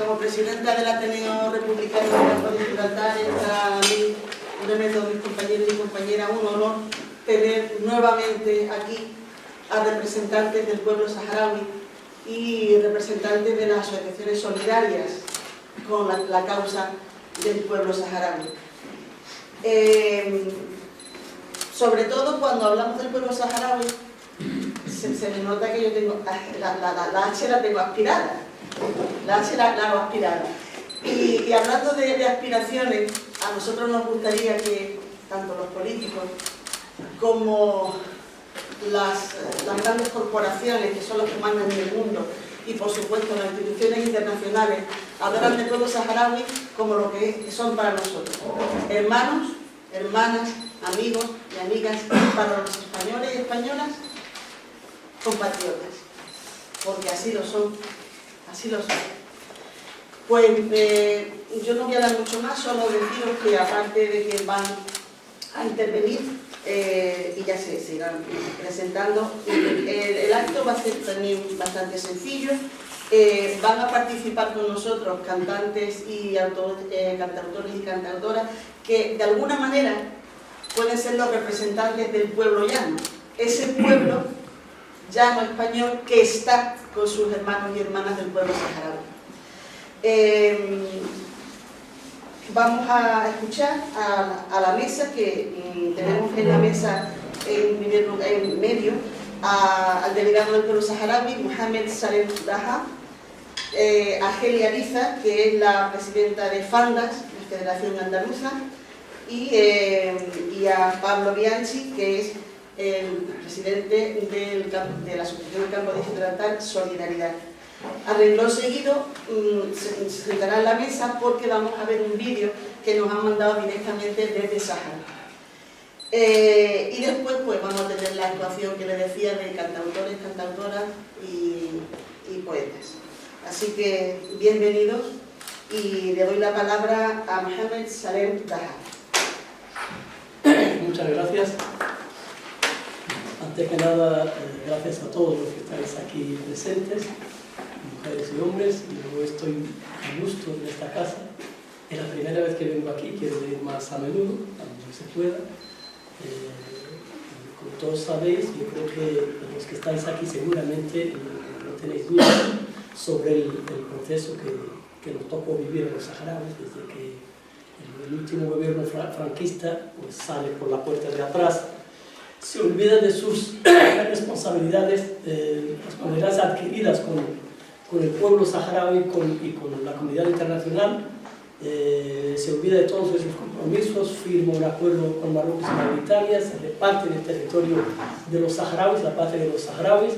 como presidenta del Ateneo Republicano de Campo de Gibraltar, es para mí, de todos mis compañeros y compañeras, un honor tener nuevamente aquí a representantes del pueblo saharaui y representantes de las asociaciones solidarias con la causa del pueblo saharaui. Sobre todo cuando hablamos del pueblo saharaui, se me nota que yo tengo la H la tengo aspirada. La H la hago aspirada. Y hablando de aspiraciones, a nosotros nos gustaría que tanto los políticos como las grandes corporaciones, que son las que mandan en el mundo, y por supuesto las instituciones internacionales, hablan del pueblo saharaui como lo que son para nosotros. Hermanos, hermanas, amigos y amigas, para los españoles y españolas, compatriotas, porque así lo son, así lo son. Pues yo no voy a dar mucho más, solo deciros que aparte de que van a intervenir y ya se irán presentando, el acto va a ser también bastante sencillo. Van a participar con nosotros cantantes y cantautores y cantautoras que de alguna manera pueden ser los representantes del pueblo llano, ese pueblo llano español que está con sus hermanos y hermanas del pueblo saharaui. Vamos a escuchar a la mesa, que tenemos en la mesa en medio al delegado del pueblo saharaui, Mohamed Salem Daha, a Geli Ariza, que es la presidenta de FANDAS, la Federación Andaluza, y a Pablo Bianchi, que es el presidente de la Asociación del Campo de Gibraltar, Solidaridad. A renglón seguido se sentará en la mesa porque vamos a ver un vídeo que nos han mandado directamente desde Sáhara. Y después pues vamos a tener la actuación que les decía de cantautores, cantautoras y poetas. Así que bienvenidos y le doy la palabra a Mohamed Salem Daha. Muchas gracias. Antes que nada, gracias a todos los que estáis aquí presentes, mujeres y hombres. Yo estoy a gusto en esta casa. Es la primera vez que vengo aquí, quiero venir más a menudo, cuando se pueda. Como todos sabéis, yo creo que los que estáis aquí seguramente no tenéis dudas sobre el proceso que nos tocó vivir en los saharauis desde que el último gobierno franquista pues, sale por la puerta de atrás, se olvida de sus responsabilidades adquiridas con el pueblo saharaui y con la comunidad internacional, se olvida de todos esos compromisos, firma un acuerdo con Marruecos y Mauritania, se reparte el territorio de los saharauis, la patria de los saharauis,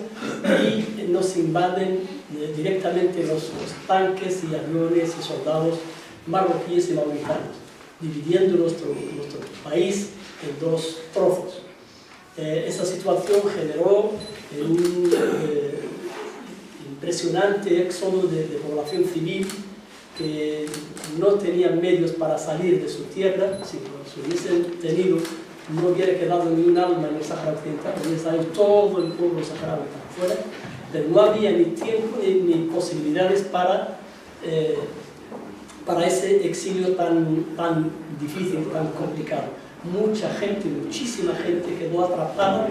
y nos invaden directamente los tanques y aviones y soldados marroquíes y mauritanios, dividiendo nuestro país en dos trozos. Esa situación generó un impresionante éxodo de población civil que no tenían medios para salir de su tierra. Si los hubiesen tenido, no hubiera quedado ni un alma en el Sáhara Occidental, hubiera salido todo el pueblo saharaui para afuera, pero no había ni tiempo ni posibilidades para ese exilio tan difícil, tan complicado. Mucha gente, muchísima gente quedó atrapada.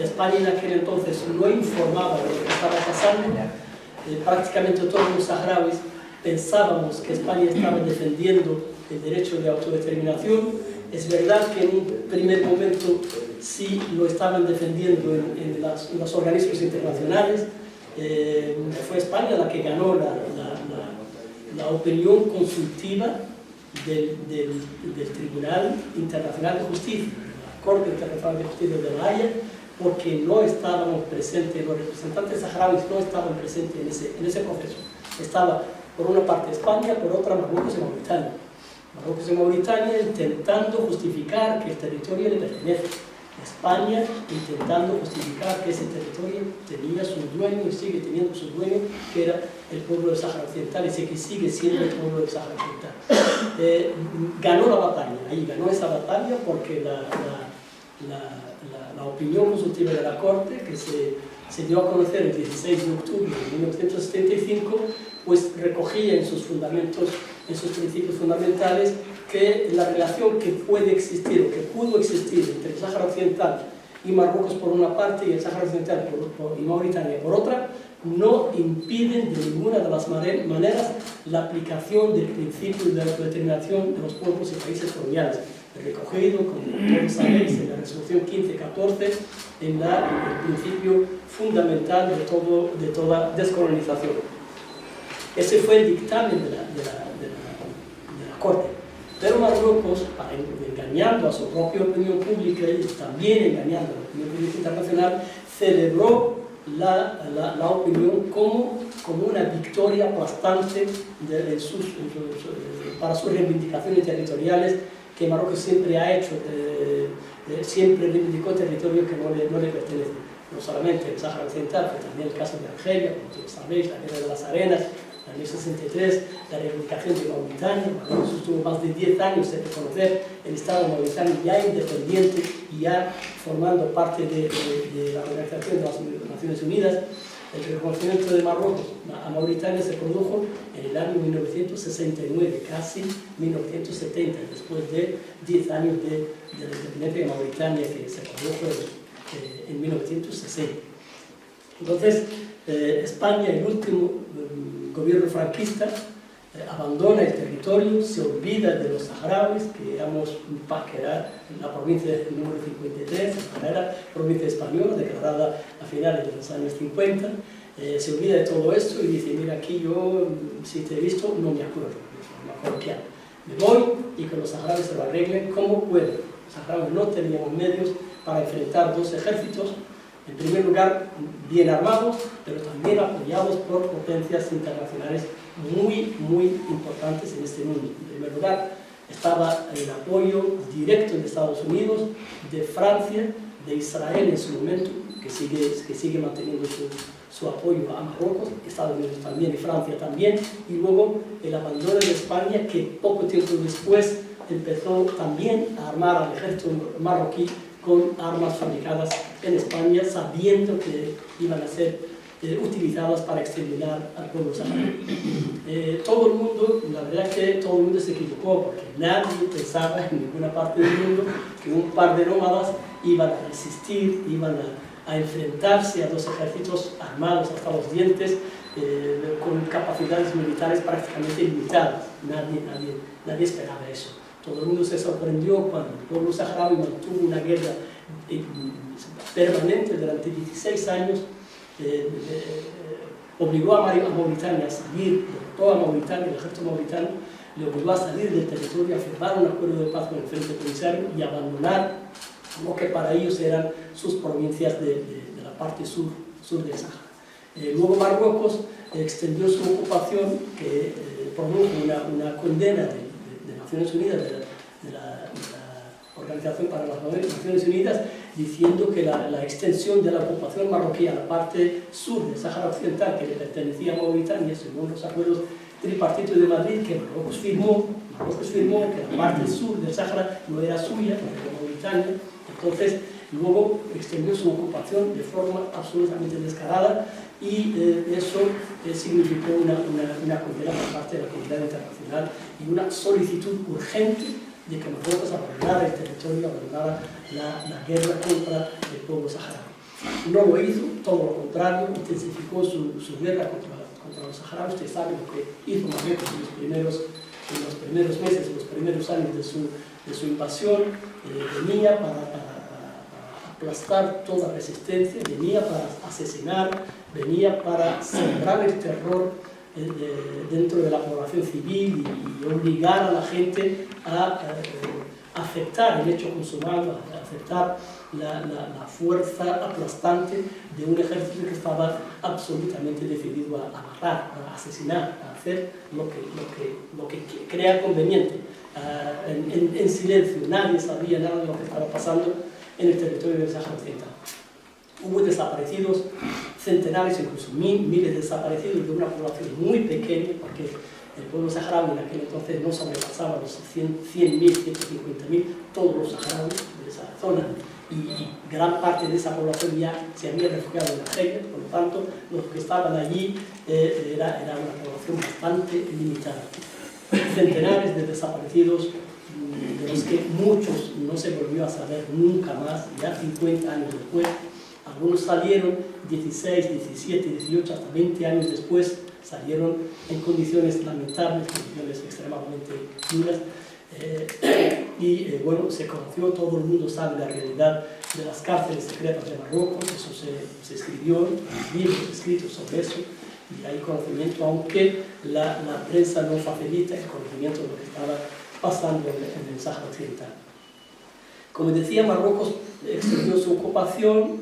España en aquel entonces no informaba de lo que estaba pasando. Prácticamente todos los saharauis pensábamos que España estaba defendiendo el derecho de autodeterminación. Es verdad que en un primer momento sí lo estaban defendiendo en los organismos internacionales. Fue España la que ganó la opinión consultiva del Tribunal Internacional de Justicia, la Corte Internacional de Justicia de La Haya, porque no estábamos presentes, los representantes saharauis no estaban presentes en ese proceso. Estaba por una parte España, por otra Marruecos y Mauritania. Marruecos y Mauritania intentando justificar que el territorio le pertenece. España intentando justificar que ese territorio tenía su dueño y sigue teniendo su dueño, que era el pueblo del Sáhara Occidental, y que sigue siendo el pueblo del Sáhara Occidental. Ganó la batalla, ahí ganó esa batalla porque la opinión consultiva de la Corte, que se dio a conocer el 16 de octubre de 1975, pues recogía en sus fundamentos, en sus principios fundamentales, que la relación que puede existir o que pudo existir entre el Sáhara Occidental y Marruecos por una parte y el Sáhara Occidental y Mauritania por otra, no impiden de ninguna de las maneras la aplicación del principio de autodeterminación de los pueblos y países coloniales, recogido, como todos sabéis, en la resolución 1514, en el principio fundamental de toda descolonización. Ese fue el dictamen de la Corte. Pero Marruecos, engañando a su propia opinión pública y también engañando a la opinión pública internacional, celebró la opinión como una victoria aplastante para sus reivindicaciones territoriales, que Marruecos siempre ha hecho, siempre reivindicó territorio que no le pertenece. No solamente el Sáhara Occidental, pero también el caso de Argelia, como todos sabéis, la Guerra de las Arenas, en el año 63, la reivindicación de Mauritania. Marruecos estuvo más de 10 años de reconocer el Estado de Mauritania ya independiente y ya formando parte de la Organización de las Naciones Unidas. El reconocimiento de Marruecos a Mauritania se produjo en el año 1969, casi 1970, después de 10 años de la independencia de Mauritania, que se produjo en 1960. Entonces, España, el último gobierno franquista, abandona el territorio, se olvida de los saharauis, que era la provincia número 53, era provincia española, declarada a finales de los años 50, se olvida de todo esto y dice, mira, aquí yo, si te he visto, no me acuerdo, coloquial. Me voy y que los saharauis se lo arreglen como pueden. Los saharauis no teníamos medios para enfrentar dos ejércitos, en primer lugar, bien armados, pero también apoyados por potencias internacionales muy, muy importantes en este mundo. En primer lugar, estaba el apoyo directo de Estados Unidos, de Francia, de Israel en su momento, que sigue manteniendo su apoyo a Marruecos, Estados Unidos también y Francia también, y luego el abandono de España, que poco tiempo después empezó también a armar al ejército marroquí con armas fabricadas en España, sabiendo que iban a ser utilizadas para exterminar al pueblo saharaui. Todo el mundo, la verdad es que todo el mundo se equivocó, porque nadie pensaba en ninguna parte del mundo que un par de nómadas iban a resistir, iban a enfrentarse a dos ejércitos armados hasta los dientes, con capacidades militares prácticamente ilimitadas. Nadie esperaba eso. Todo el mundo se sorprendió cuando el pueblo saharaui mantuvo una guerra permanente durante 16 años, obligó a Mauritania a salir, derrotó a Mauritania, el ejército mauritano, le obligó a salir del territorio, a firmar un acuerdo de paz con el Frente Polisario y abandonar lo que para ellos eran sus provincias de la parte sur del Sahara. Luego Marruecos extendió su ocupación, que produjo una condena de Naciones Unidas, de la Organización para las Naciones Unidas, diciendo que la extensión de la ocupación marroquí a la parte sur del Sáhara Occidental, que le pertenecía a Mauritania, según los acuerdos tripartitos de Madrid, que Marruecos firmó que la parte sur del Sáhara no era suya, era de Mauritania. Entonces, luego extendió su ocupación de forma absolutamente descarada, y eso significó una condena por parte de la comunidad internacional y una solicitud urgente de que Marruecos abandonara el territorio, abandonara la guerra contra el pueblo saharaui. No lo hizo, todo lo contrario, intensificó su guerra contra los saharauis. Ustedes saben lo que hizo Marruecos en los primeros meses, en los primeros años de su invasión. Venía para aplastar toda resistencia, venía para asesinar, venía para sembrar el terror dentro de la población civil y obligar a la gente a aceptar el hecho consumado, a aceptar la fuerza aplastante de un ejército que estaba absolutamente decidido a matar, a asesinar, a hacer lo que crea conveniente, en silencio. Nadie sabía nada de lo que estaba pasando en el territorio del Sáhara Occidental. Hubo desaparecidos, centenares, incluso miles de desaparecidos de una población muy pequeña, porque el pueblo saharaui en aquel entonces no sobrepasaba los 100.000, 150.000, todos los saharauis de esa zona y gran parte de esa población ya se había refugiado en Argelia, por lo tanto, los que estaban allí era una población bastante limitada. Centenares de desaparecidos, de los que muchos no se volvió a saber nunca más, ya 50 años después. Algunos salieron 16, 17, 18, hasta 20 años después, salieron en condiciones lamentables, condiciones extremadamente duras. Bueno, se conoció, todo el mundo sabe la realidad de las cárceles secretas de Marruecos, eso se escribió, libros escritos sobre eso, y hay conocimiento, aunque la prensa no facilita el conocimiento de lo que estaba pasando en el Sáhara Occidental. Como decía, Marruecos extendió su ocupación,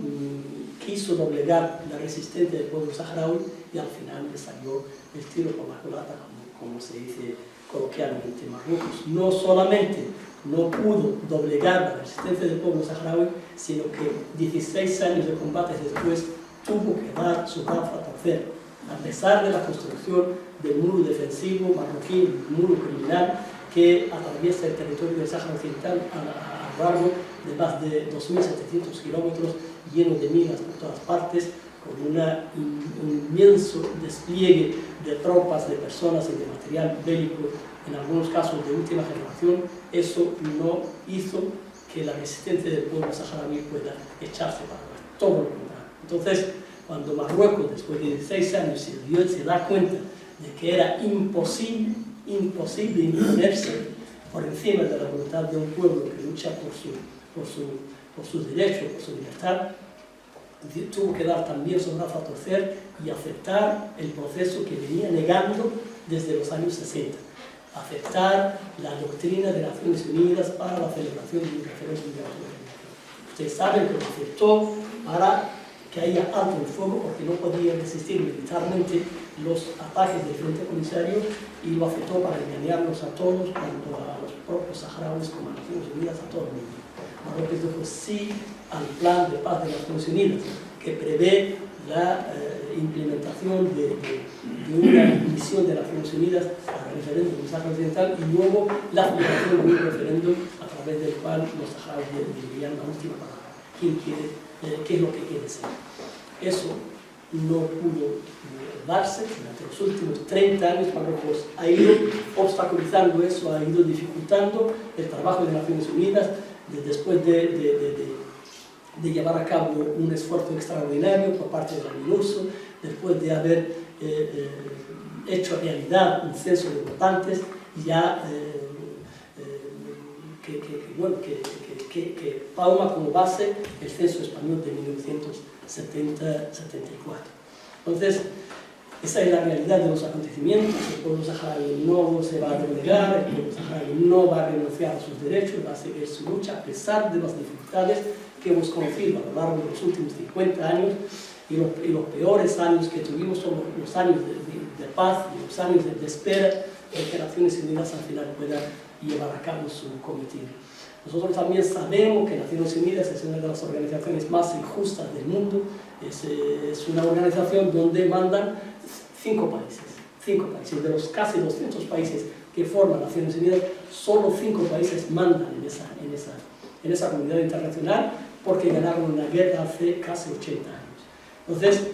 quiso doblegar la resistencia del pueblo saharaui y al final le salió el tiro por la culata, como se dice coloquialmente. Marruecos no solamente no pudo doblegar la resistencia del pueblo saharaui, sino que 16 años de combates después tuvo que dar su brazo a torcer. A pesar de la construcción del muro defensivo marroquí, el muro criminal que atraviesa el territorio del Sáhara Occidental a lo largo de más de 2.700 kilómetros, lleno de minas por todas partes, con un inmenso despliegue de tropas, de personas y de material bélico, en algunos casos de última generación, eso no hizo que la resistencia del pueblo saharaui pueda echarse para atrás, todo lo contrario. Entonces, cuando Marruecos, después de 16 años, se da cuenta de que era imposible imponerse por encima de la voluntad de un pueblo que lucha por sus derechos, por su libertad, tuvo que dar también su brazo a torcer y aceptar el proceso que venía negando desde los años 60. Aceptar la doctrina de Naciones Unidas para la celebración de un referéndum de autodeterminación. Ustedes saben que lo aceptó para que haya alto el fuego, porque no podía resistir militarmente los ataques del Frente Polisario, y lo aceptó para engañarlos a todos, tanto a los propios saharauis como a Naciones Unidas, a todo el mundo. Marruecos dijo sí al plan de paz de Naciones Unidas, que prevé la implementación de una misión de Naciones Unidas para el referéndum del Sáhara Occidental, y luego la celebración de un referéndum a través del cual los saharauis dirían la última palabra. ¿Quién quiere? ¿Qué es lo que quiere ser? Eso no pudo darse. Durante los últimos 30 años Marruecos ha ido obstaculizando eso, ha ido dificultando el trabajo de Naciones Unidas, después de llevar a cabo un esfuerzo extraordinario por parte de la MINURSO, después de haber hecho realidad un censo de votantes, ya que toma como base el censo español de 1974. Entonces, esa es la realidad de los acontecimientos. El pueblo saharaui no se va a doblegar, el pueblo saharaui no va a renunciar a sus derechos, va a seguir su lucha a pesar de las dificultades que hemos conocido a lo largo de los últimos 50 años, y los peores años que tuvimos son los años de paz y los años de espera de que Naciones Unidas al final pueda llevar a cabo su cometido. Nosotros también sabemos que Naciones Unidas es una de las organizaciones más injustas del mundo. Es una organización donde mandan 5 países. De los casi 200 países que forman Naciones Unidas, solo 5 países mandan en esa comunidad internacional, porque ganaron una guerra hace casi 80 años. Entonces,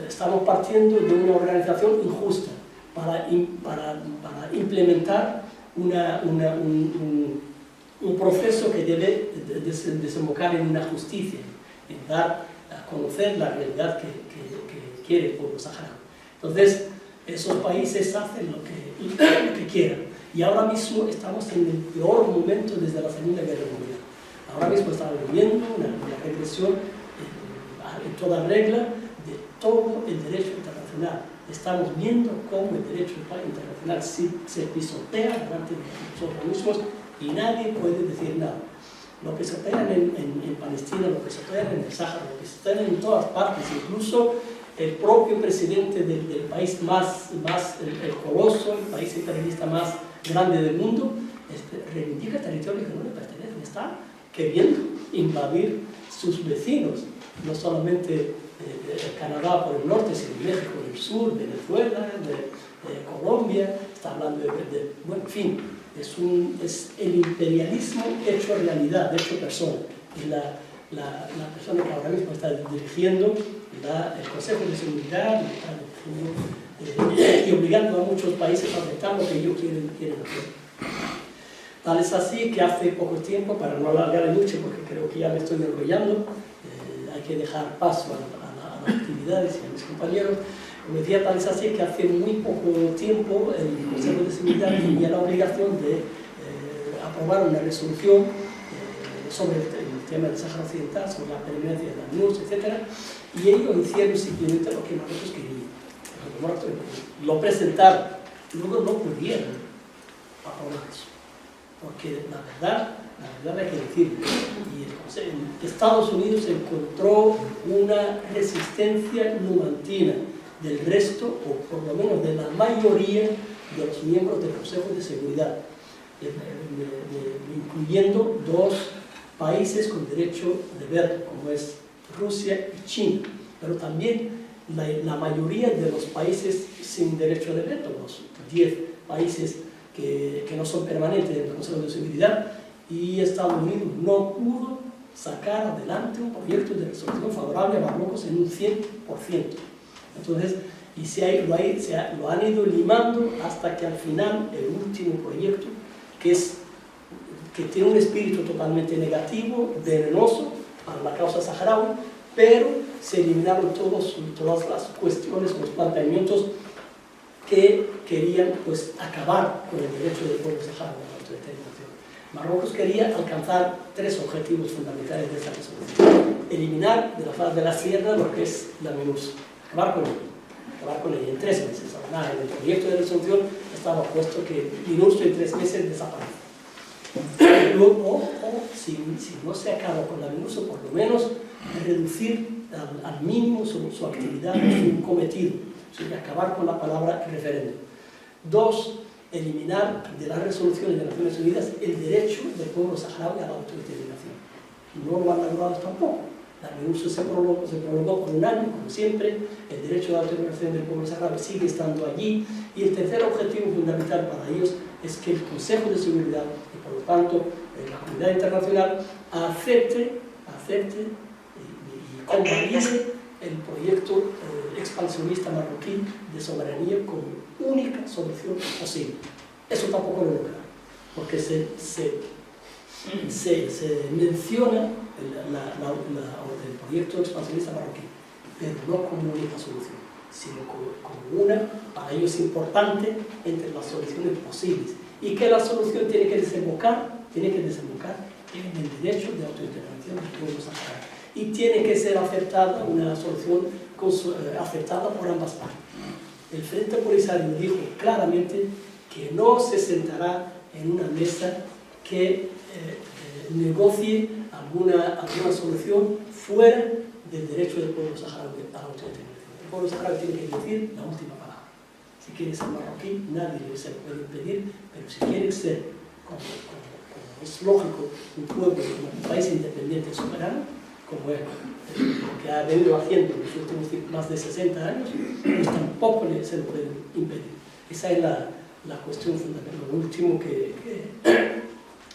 estamos partiendo de una organización injusta para implementar un proceso que debe desembocar en una justicia, en dar a conocer la realidad que quiere el pueblo saharaui. Entonces, esos países hacen lo que quieran. Y ahora mismo estamos en el peor momento desde la Segunda Guerra Mundial. Ahora mismo estamos viviendo una regresión en toda regla de todo el derecho internacional. Estamos viendo cómo el derecho internacional se pisotea delante de nosotros mismos y nadie puede decir nada. Lo que se pega en Palestina, lo que se pega en el Sáhara, lo que se pega en todas partes, incluso el propio presidente del país el coloso, el país imperialista más grande del mundo, reivindica territorios que no le pertenecen. Está queriendo invadir sus vecinos, no solamente Canadá por el norte, sino México por el sur, Venezuela, Colombia, está hablando bueno, en fin, es el imperialismo hecho realidad, hecho persona. es la persona que ahora mismo está dirigiendo el Consejo de Seguridad y obligando a muchos países a aceptar lo que ellos quieren hacer. Tal es así que hace poco tiempo, para no alargar mucho porque creo que ya me estoy enrollando, hay que dejar paso a las actividades y a mis compañeros. Como decía, tal es así que hace muy poco tiempo el Consejo de Seguridad tenía la obligación de aprobar una resolución sobre el tema del Sáhara Occidental, sobre la permanencia de la MINURSO, etc. Y ellos hicieron simplemente lo que nosotros queríamos. Lo presentaron, luego no pudieron aprobar eso. Porque la verdad hay que decirlo, y Estados Unidos encontró una resistencia numantina del resto, o por lo menos de la mayoría de los miembros del Consejo de Seguridad, incluyendo 2 países con derecho de veto, como es Rusia y China, pero también la mayoría de los países sin derecho de veto, los 10 países que no son permanentes en el Consejo de Seguridad, y Estados Unidos no pudo sacar adelante un proyecto de resolución favorable a Marruecos en un 100%. Entonces, lo han ido limando hasta que al final el último proyecto, que tiene un espíritu totalmente negativo, venenoso para la causa saharaui, pero se eliminaron todas las cuestiones, los planteamientos que querían acabar con el derecho del pueblo saharaui a la autodeterminación. Marruecos quería alcanzar 3 objetivos fundamentales de esta resolución: eliminar de la faz de la sierra lo que es la MINURSO, acabar con ella en 3 meses. En el proyecto de resolución estaba puesto que MINURSO en 3 meses desaparece. Luego, si no se acaba con la MINURSO, por lo menos reducir al mínimo su actividad, su cometido, acabar con la palabra referéndum. 2, eliminar de las resoluciones de las Naciones Unidas el derecho del pueblo saharaui a la autodeterminación. No lo han logrado tampoco. La MINURSO se prolongó por 1 año, como siempre. El derecho a la autodeterminación del pueblo saharaui sigue estando allí. Y el tercer objetivo fundamental para ellos es que el Consejo de Seguridad y por lo tanto la comunidad internacional acepte y convalide el proyecto expansionista marroquí de soberanía como única solución posible. Eso tampoco lo lograron, porque se menciona el proyecto expansionista marroquí, pero no como única solución, sino como una, para ellos, importante entre las soluciones posibles, y que la solución tiene que desembocar en el derecho de autodeterminación del pueblo saharaui, y tiene que ser aceptada una solución aceptada por ambas partes. El Frente Polisario dijo claramente que no se sentará en una mesa que negocie alguna solución fuera del derecho del pueblo saharaui a la autodeterminación. El pueblo saharaui tiene que decir la última palabra. Si quiere ser marroquí, nadie se lo puede impedir, pero si quiere ser, como es lógico, un país independiente y soberano, como es lo que ha venido haciendo en los últimos más de 60 años, pues tampoco se lo pueden impedir. Esa es la cuestión fundamental. Lo último que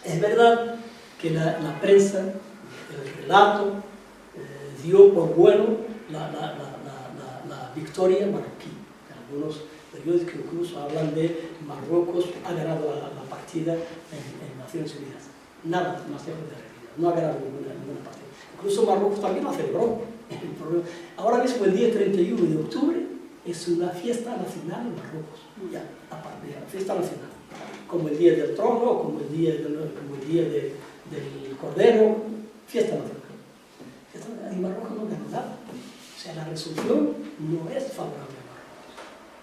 es verdad que la prensa, el relato, dio por bueno la victoria marroquí. Algunos periódicos incluso hablan de Marruecos ha ganado la partida en Naciones Unidas. Nada más lejos de la realidad. No ha ganado ninguna partida. Incluso Marruecos también la celebró. Ahora mismo, el día 31 de octubre, es una fiesta nacional en Marruecos. Ya, aparte de la fiesta nacional. Como el día del trono, como el día del cordero, fiesta nacional. Y Marruecos no gana nada. O sea, la resolución no es favorable a Marruecos.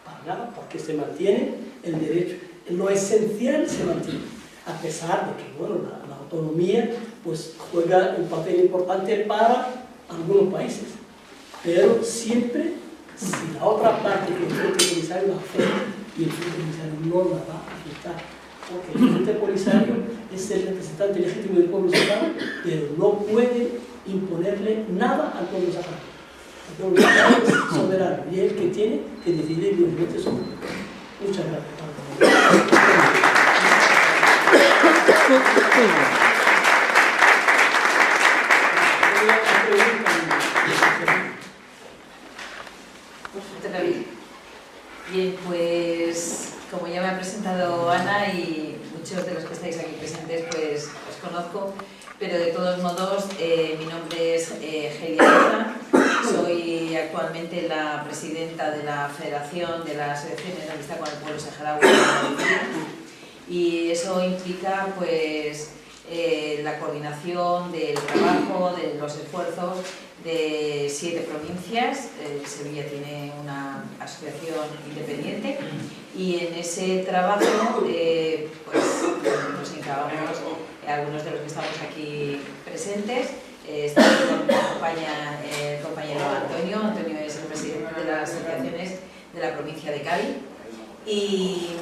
Para nada, porque se mantiene el derecho. Lo esencial se mantiene. A pesar de que, bueno, la autonomía pues juega un papel importante para algunos países, pero siempre si la otra parte que el Frente Polisario la afecta, y el Frente Polisario no la va a afectar, porque el Frente Polisario es el representante legítimo del pueblo saharaui, pero no puede imponerle nada al pueblo saharaui. El pueblo saharaui es soberano y es el que tiene que decidir libremente sobre él. Muchas gracias. Bien, pues como ya me ha presentado Ana y muchos de los que estáis aquí presentes pues os conozco, pero de todos modos mi nombre es Gelia Rosa, soy actualmente la presidenta de la Federación de las Asociaciones de Amistad con el Pueblo Saharaui y eso implica pues la coordinación del trabajo, de los esfuerzos de 7 provincias. Sevilla tiene una asociación independiente y en ese trabajo pues, nos encargamos, algunos de los que estamos aquí presentes. Me acompaña el compañero Antonio. Antonio es el presidente de las asociaciones de la provincia de Cádiz y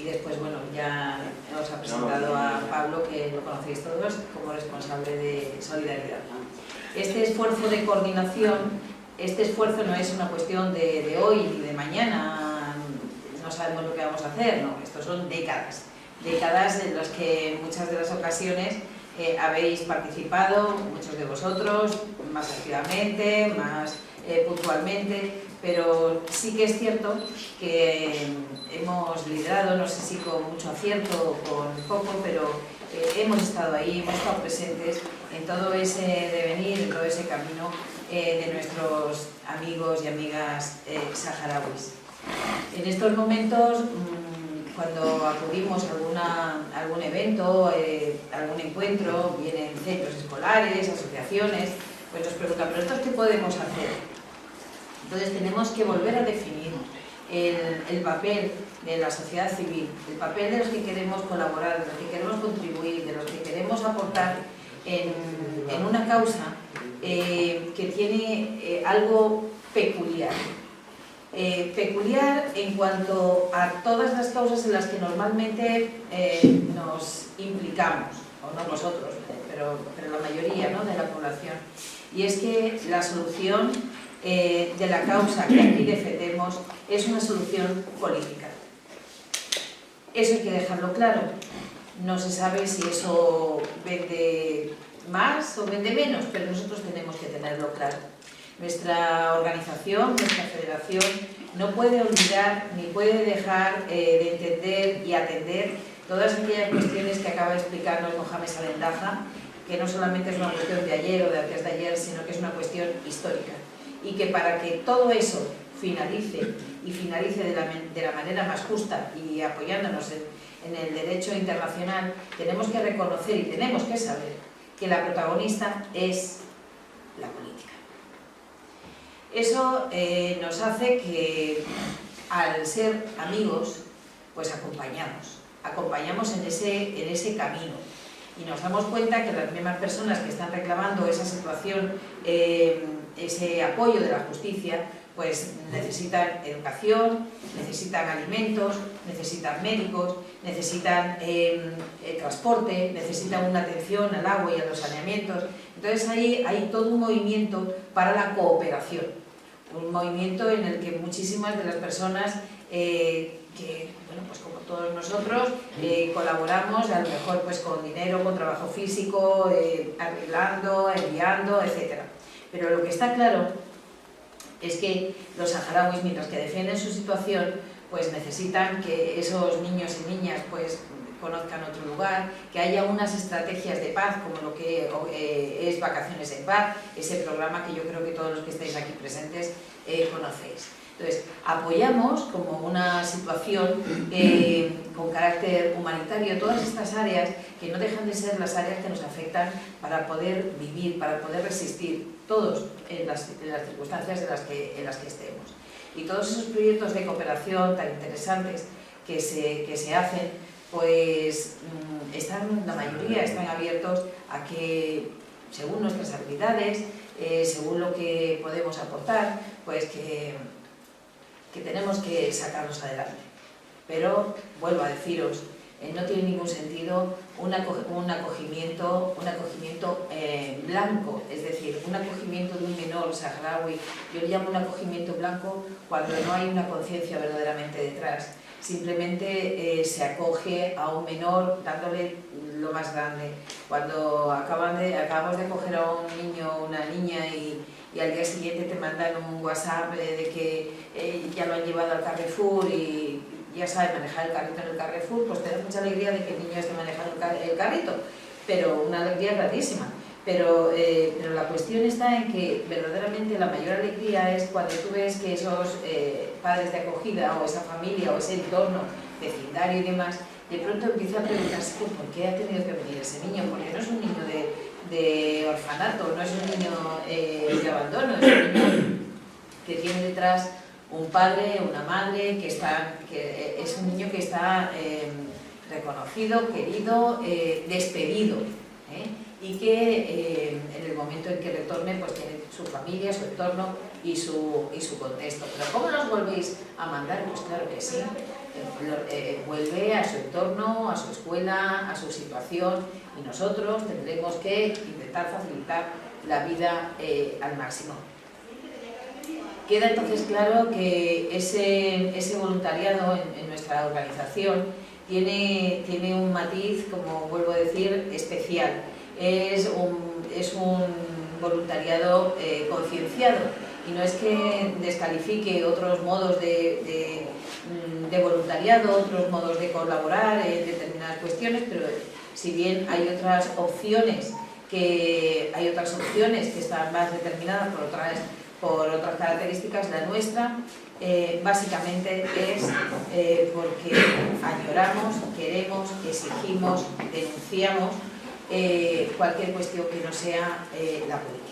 después, bueno, ya os ha presentado a Pablo, que lo conocéis todos, como responsable de Solidaridad. Este esfuerzo de coordinación, este esfuerzo no es una cuestión de hoy ni de mañana, no sabemos lo que vamos a hacer, no, estos son décadas en las que en muchas de las ocasiones habéis participado, muchos de vosotros, más activamente, más puntualmente, pero sí que es cierto que hemos liderado, no sé si con mucho acierto o con poco, pero hemos estado ahí, hemos estado presentes en todo ese devenir, en todo ese camino de nuestros amigos y amigas saharauis. En estos momentos, cuando acudimos a algún evento, algún encuentro, vienen centros escolares, asociaciones, pues nos preguntan, ¿pero nosotros qué podemos hacer? Entonces tenemos que volver a definir el papel de la sociedad civil, el papel de los que queremos colaborar, de los que queremos contribuir, de los que queremos aportar en una causa que tiene algo peculiar. Peculiar en cuanto a todas las causas en las que normalmente nos implicamos, o no nosotros, pero la mayoría, ¿no?, de la población. Y es que la solución de la causa que aquí defendemos es una solución política. Eso hay que dejarlo claro. No se sabe si eso vende más o vende menos, pero nosotros tenemos que tenerlo claro. Nuestra organización, nuestra federación, no puede olvidar ni puede dejar de entender y atender todas aquellas cuestiones que acaba de explicarnos Mohamed Salendaja, que no solamente es una cuestión de ayer o de antes de ayer, sino que es una cuestión histórica. Y que para que todo eso finalice, y finalice de la manera más justa y apoyándonos en el derecho internacional, tenemos que reconocer y tenemos que saber que la protagonista es la política. Eso nos hace que, al ser amigos, pues acompañamos en ese camino. Y nos damos cuenta que las mismas personas que están reclamando esa situación, ese apoyo de la justicia, pues necesitan educación, necesitan alimentos, necesitan médicos, necesitan transporte, necesitan una atención al agua y a los saneamientos. Entonces ahí hay todo un movimiento para la cooperación, un movimiento en el que muchísimas de las personas que, bueno, pues como todos nosotros, colaboramos, a lo mejor pues con dinero, con trabajo físico, arreglando, enviando, etc. Pero lo que está claro es que los saharauis, mientras que defienden su situación, pues necesitan que esos niños y niñas pues conozcan otro lugar, que haya unas estrategias de paz, como lo que es Vacaciones en Paz, ese programa que yo creo que todos los que estáis aquí presentes conocéis. Entonces, apoyamos como una situación con carácter humanitario todas estas áreas que no dejan de ser las áreas que nos afectan para poder vivir, para poder resistir, todos en las circunstancias en las que estemos. Y todos esos proyectos de cooperación tan interesantes que se hacen, pues la mayoría están abiertos a que, según nuestras habilidades, según lo que podemos aportar, pues que tenemos que sacarlos adelante. Pero, vuelvo a deciros, no tiene ningún sentido un acogimiento blanco, es decir, un acogimiento de un menor saharaui. Yo le llamo un acogimiento blanco cuando no hay una conciencia verdaderamente detrás. Simplemente se acoge a un menor dándole lo más grande. Cuando acabamos de acoger a un niño o una niña y y al día siguiente te mandan un WhatsApp de que ya lo han llevado al Carrefour y ya sabe manejar el carrito en el Carrefour, pues tenés mucha alegría de que el niño esté manejando el carrito, pero una alegría grandísima. Pero la cuestión está en que verdaderamente la mayor alegría es cuando tú ves que esos padres de acogida o esa familia o ese entorno vecindario y demás, de pronto empieza a preguntarse por qué ha tenido que venir ese niño, porque no es un niño de orfanato, no es un niño de abandono, es un niño que tiene detrás un padre, una madre, que es un niño que está reconocido, querido, despedido, y que en el momento en que retorne pues tiene su familia, su entorno y su contexto. Pero ¿cómo los volvéis a mandar? Pues claro que sí, vuelve a su entorno, a su escuela, a su situación, y nosotros tendremos que intentar facilitar la vida al máximo. Queda entonces claro que ese voluntariado en nuestra organización tiene un matiz, como vuelvo a decir, especial. Es un voluntariado concienciado, y no es que descalifique otros modos de voluntariado, otros modos de colaborar en determinadas cuestiones, pero si bien hay otras opciones que están más determinadas por otras características, la nuestra básicamente es porque añoramos, queremos, exigimos, denunciamos cualquier cuestión que no sea la política.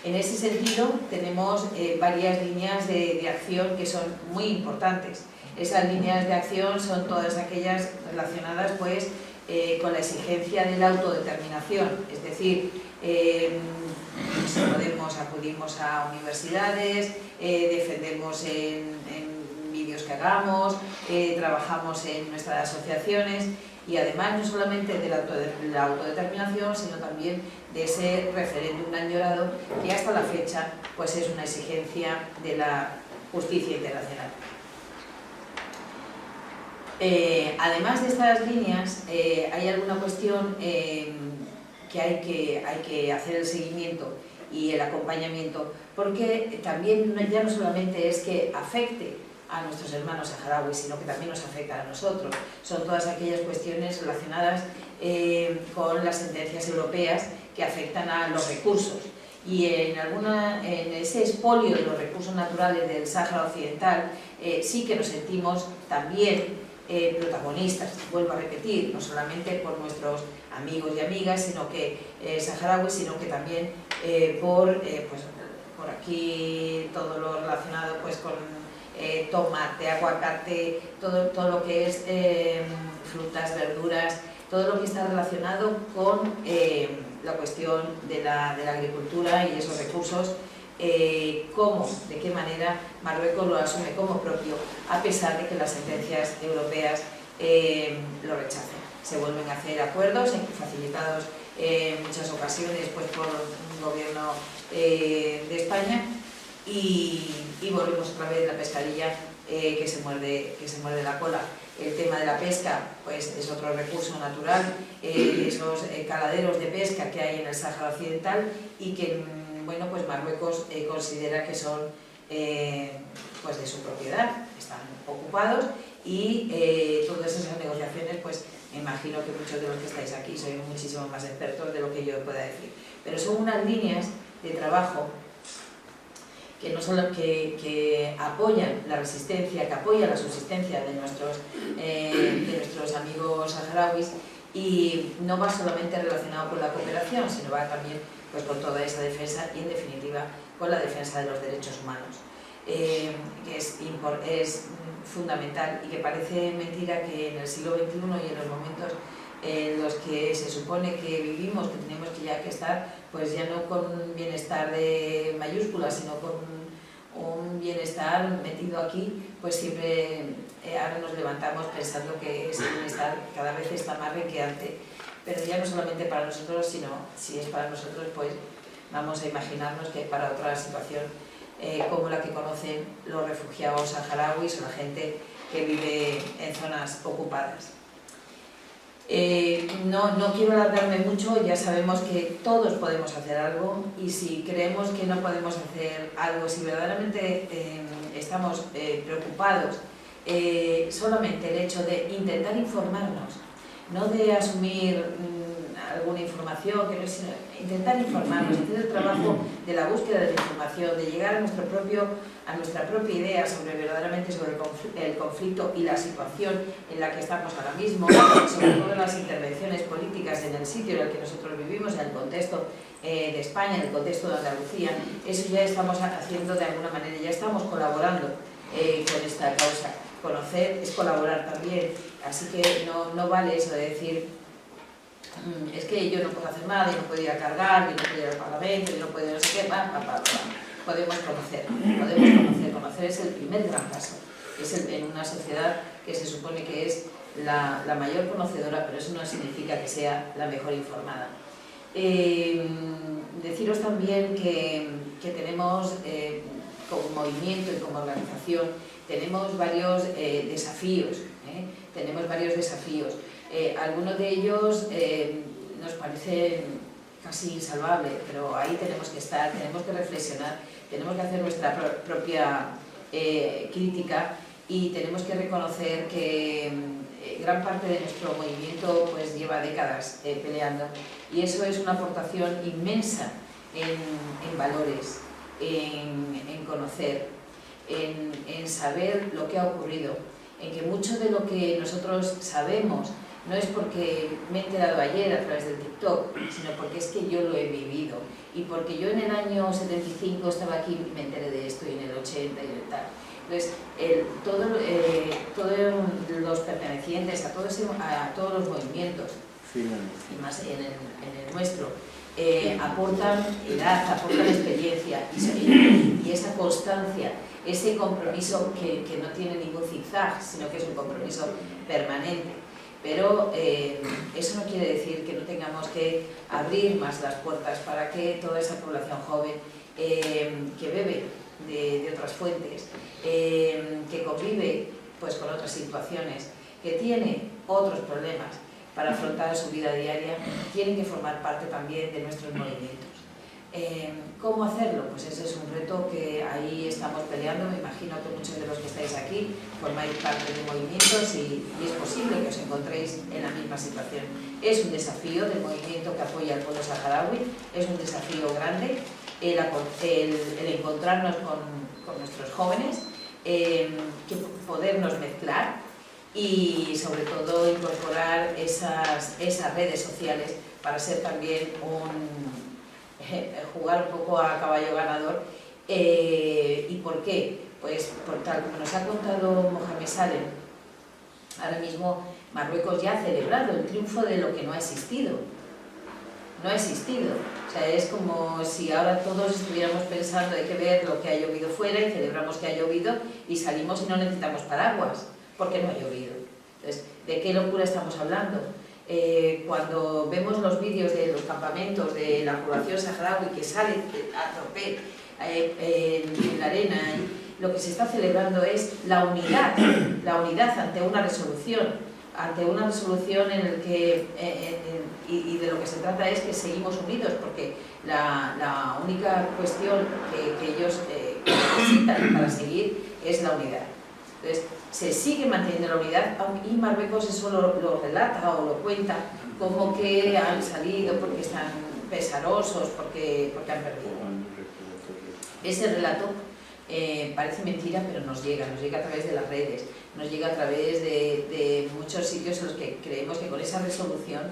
En ese sentido tenemos varias líneas de acción que son muy importantes. Esas líneas de acción son todas aquellas relacionadas pues, con la exigencia de la autodeterminación, es decir, si podemos acudimos a universidades, defendemos en vídeos que hagamos, trabajamos en nuestras asociaciones, y además no solamente de la autodeterminación, sino también de ese referéndum añorado que hasta la fecha pues es una exigencia de la justicia internacional. Además de estas líneas, hay alguna cuestión que hay que hacer el seguimiento y el acompañamiento, porque también ya no solamente es que afecte a nuestros hermanos saharauis, sino que también nos afecta a nosotros. Son todas aquellas cuestiones relacionadas con las sentencias europeas que afectan a los recursos. Y en ese expolio de los recursos naturales del Sáhara Occidental sí que nos sentimos también protagonistas, vuelvo a repetir, no solamente por nuestros amigos y amigas, sino que saharauis, sino que también por aquí todo lo relacionado pues con tomate, aguacate, todo lo que es frutas, verduras, todo lo que está relacionado con la cuestión de la agricultura y esos recursos, cómo, de qué manera Marruecos lo asume como propio, a pesar de que las sentencias europeas lo rechacen. Se vuelven a hacer acuerdos facilitados en muchas ocasiones pues, por un gobierno de España, y volvemos otra vez a la pescadilla que se muerde la cola. El tema de la pesca pues, es otro recurso natural, esos caladeros de pesca que hay en el Sáhara Occidental y que bueno, pues Marruecos considera que son pues de su propiedad, están ocupados, y todas esas negociaciones, pues me imagino que muchos de los que estáis aquí sois muchísimo más expertos de lo que yo pueda decir, pero son unas líneas de trabajo que no solo que apoyan la resistencia, que apoyan la subsistencia de nuestros amigos saharauis, y no va solamente relacionado con la cooperación, sino va también pues, con toda esa defensa y en definitiva con la defensa de los derechos humanos, que es fundamental, y que parece mentira que en el siglo XXI y en los momentos en los que se supone que vivimos, que tenemos que ya que estar, pues ya no con un bienestar de mayúsculas, sino con un bienestar metido aquí, pues siempre ahora nos levantamos pensando que ese bienestar cada vez está más renqueante, pero ya no solamente para nosotros, sino si es para nosotros, pues vamos a imaginarnos que para otra situación como la que conocen los refugiados saharauis o la gente que vive en zonas ocupadas. No quiero alargarme mucho, ya sabemos que todos podemos hacer algo y si creemos que no podemos hacer algo, si verdaderamente estamos preocupados, solamente el hecho de intentar informarnos, no de asumir alguna información, sino intentar informarnos, hacer el trabajo de la búsqueda de la información, de llegar a nuestra propia idea verdaderamente sobre el conflicto y la situación en la que estamos ahora mismo, sobre todo las intervenciones políticas en el sitio en el que nosotros vivimos, en el contexto de España, en el contexto de Andalucía. Eso ya estamos haciendo de alguna manera, ya estamos colaborando con esta causa. Conocer es colaborar también, así que no vale eso de decir es que yo no puedo hacer nada, yo no puedo ir a cargar, yo no puedo ir al Parlamento, yo no puedo ir a no sé qué, podemos conocer. Conocer es el primer gran paso, es en una sociedad que se supone que es la mayor conocedora, pero eso no significa que sea la mejor informada. Deciros también que tenemos como movimiento y como organización tenemos varios desafíos, algunos de ellos nos parecen casi insalvables, pero ahí tenemos que estar, tenemos que reflexionar, tenemos que hacer nuestra propia crítica y tenemos que reconocer que gran parte de nuestro movimiento pues lleva décadas peleando y eso es una aportación inmensa en valores, en conocer, en saber lo que ha ocurrido, en que mucho de lo que nosotros sabemos no es porque me he enterado ayer a través del TikTok, sino porque es que yo lo he vivido y porque yo en el año 75 estaba aquí y me enteré de esto y en el 80 y en tal. Entonces, todos los pertenecientes a todos los movimientos, y más en el nuestro, aportan edad, aportan experiencia y esa constancia, ese compromiso que no tiene ningún zigzag, sino que es un compromiso permanente. Pero eso no quiere decir que no tengamos que abrir más las puertas para que toda esa población joven que bebe de otras fuentes, que convive pues, con otras situaciones, que tiene otros problemas para afrontar su vida diaria, tienen que formar parte también de nuestros movimientos. ¿Cómo hacerlo? Pues ese es un reto que ahí estamos peleando. Me imagino que muchos de los que estáis aquí formáis parte de movimientos y es posible que os encontréis en la misma situación. Es un desafío del movimiento que apoya al pueblo saharaui, es un desafío grande el encontrarnos con nuestros jóvenes, que podernos mezclar y sobre todo incorporar esas redes sociales para ser también jugar un poco a caballo ganador. ¿Y por qué? Pues por tal como nos ha contado Mohamed Salem, ahora mismo Marruecos ya ha celebrado el triunfo de lo que no ha existido. No ha existido. O sea, es como si ahora todos estuviéramos pensando hay que ver lo que ha llovido fuera y celebramos que ha llovido y salimos y no necesitamos paraguas, porque no ha llovido. Entonces, ¿de qué locura estamos hablando? Cuando vemos los vídeos de los campamentos de la población saharaui que sale a tropel en la arena, lo que se está celebrando es la unidad ante una resolución en el que y de lo que se trata es que seguimos unidos, porque la única cuestión que ellos necesitan para seguir es la unidad. Entonces, se sigue manteniendo la unidad y Marruecos eso lo relata o lo cuenta como que han salido porque están pesarosos, porque han perdido. Ese relato parece mentira, pero nos llega a través de las redes, nos llega a través de muchos sitios en los que creemos que con esa resolución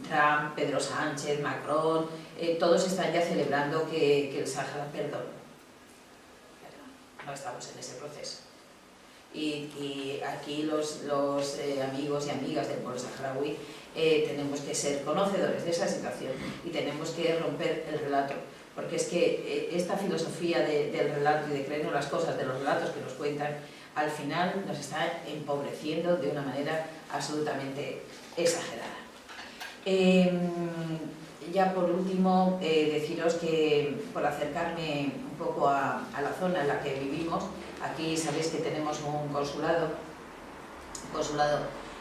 Trump, Pedro Sánchez, Macron, todos están ya celebrando que el Sáhara perdón. No estamos en ese proceso. Y aquí los amigos y amigas del pueblo saharaui tenemos que ser conocedores de esa situación y tenemos que romper el relato, porque es que esta filosofía del relato y de creernos las cosas de los relatos que nos cuentan, al final nos está empobreciendo de una manera absolutamente exagerada. Ya por último, deciros que por acercarme un poco a la zona en la que vivimos, aquí sabéis que tenemos un consulado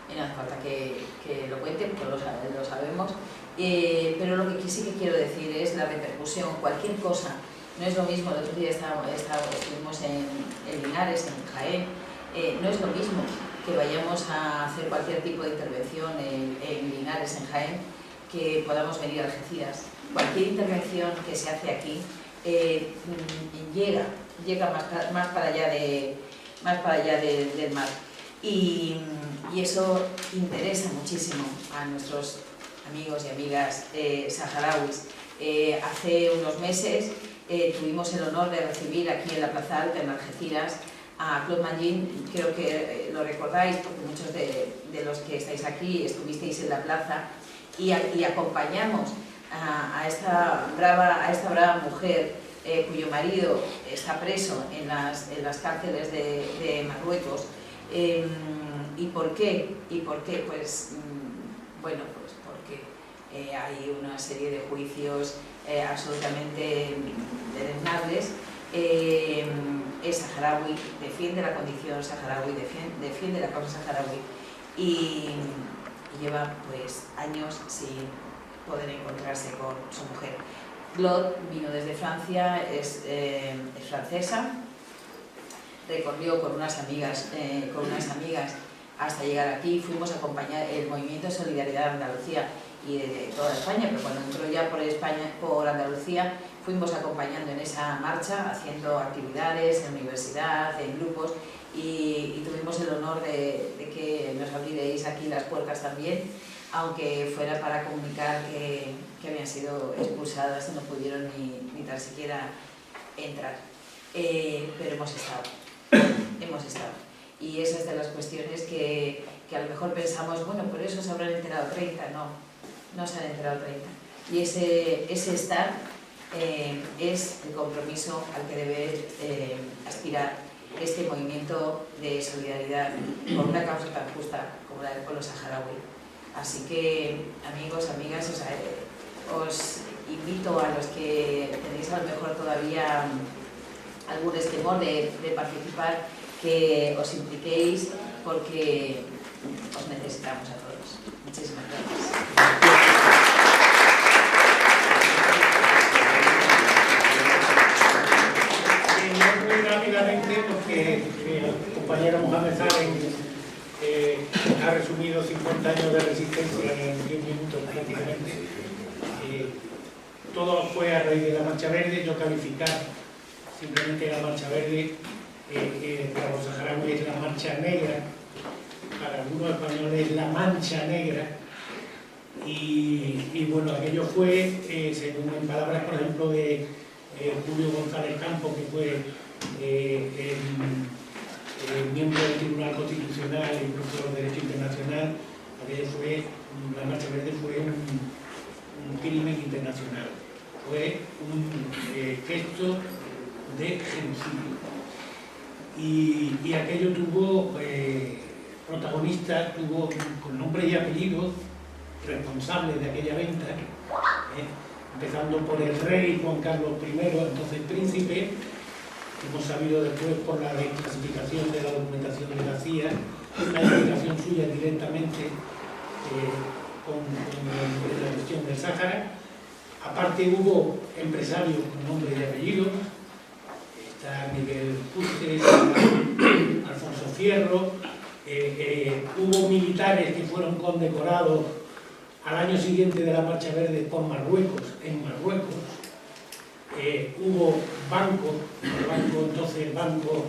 y no hace falta que lo cuente porque lo sabemos. Pero lo que sí que quiero decir es la repercusión, cualquier cosa. No es lo mismo, el otro día estuvimos en Linares, en Jaén, no es lo mismo que vayamos a hacer cualquier tipo de intervención en Linares, en Jaén, que podamos venir a Algeciras. Cualquier intervención que se hace aquí llega más para allá del mar. Y eso interesa muchísimo a nuestros amigos y amigas saharauis. Hace unos meses tuvimos el honor de recibir aquí en la Plaza Alta, en Algeciras, a Claude Mangin. Creo que lo recordáis porque muchos de los que estáis aquí estuvisteis en la plaza y acompañamos a esta brava mujer cuyo marido está preso en las cárceles de Marruecos. ¿Y por qué? Pues, bueno, pues porque hay una serie de juicios absolutamente deleznables. Es saharaui, defiende la condición saharaui, defiende la causa saharaui y lleva pues años sin poder encontrarse con su mujer. Claude vino desde Francia, es francesa, recorrió con unas amigas hasta llegar aquí. Fuimos a acompañar el movimiento de solidaridad de Andalucía y de toda España, pero cuando entró ya por Andalucía, fuimos acompañando en esa marcha, haciendo actividades en universidad, en grupos, y tuvimos el honor de que nos abrierais aquí las puertas también, aunque fuera para comunicar que habían sido expulsadas y no pudieron ni tan siquiera entrar. Pero hemos estado. Y esa es de las cuestiones que a lo mejor pensamos, bueno, por eso se habrán enterado 30, no se han enterado 30. Y ese estar es el compromiso al que debe aspirar este movimiento de solidaridad con una causa tan justa como la del pueblo saharaui. Así que, amigos, amigas, os invito a los que tenéis a lo mejor todavía algún temor de participar, que os impliquéis porque os necesitamos a todos. Muchísimas gracias. Muy rápidamente, porque el compañero Mohamed Saren ha resumido 50 años de resistencia en 10 minutos prácticamente. Todo fue a raíz de la Marcha Verde. Yo calificar simplemente la Marcha Verde, para los saharauis es la Marcha Negra, para algunos españoles la Mancha Negra. Y bueno, aquello fue, según en palabras, por ejemplo, de Julio González Campos, que fue miembro del Tribunal Constitucional y profesor de Derecho Internacional, la Marcha Verde fue un crimen internacional, fue un gesto de genocidio. Y aquello tuvo protagonistas, tuvo con nombre y apellido responsables de aquella venta, empezando por el rey Juan Carlos I, entonces príncipe. Hemos sabido después por la desclasificación de la documentación de la CIA, la implicación suya directamente con la cuestión del Sáhara. Aparte hubo empresarios con nombre y apellido, está Miguel Puste, Alfonso Fierro, hubo militares que fueron condecorados al año siguiente de la Marcha Verde por Marruecos, en Marruecos. Hubo bancos, el banco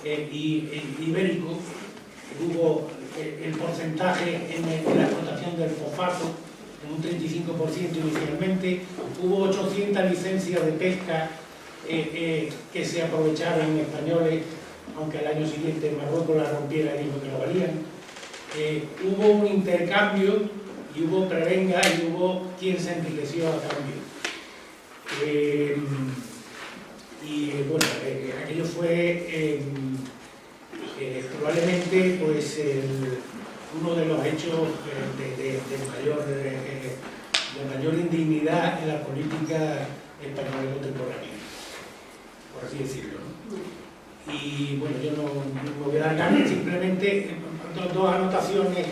ibérico, hubo el porcentaje en la explotación del fosfato, en un 35% inicialmente, hubo 800 licencias de pesca que se aprovecharon españoles, aunque al año siguiente Marruecos la rompiera y dijo que lo valían. Hubo un intercambio y hubo prebenga y hubo quien se enriqueció a cambio. Y bueno, aquello fue probablemente pues, uno de los hechos de mayor indignidad en la política española contemporánea, por así decirlo, ¿no? Y bueno, yo no me voy a dar ganas, simplemente dos anotaciones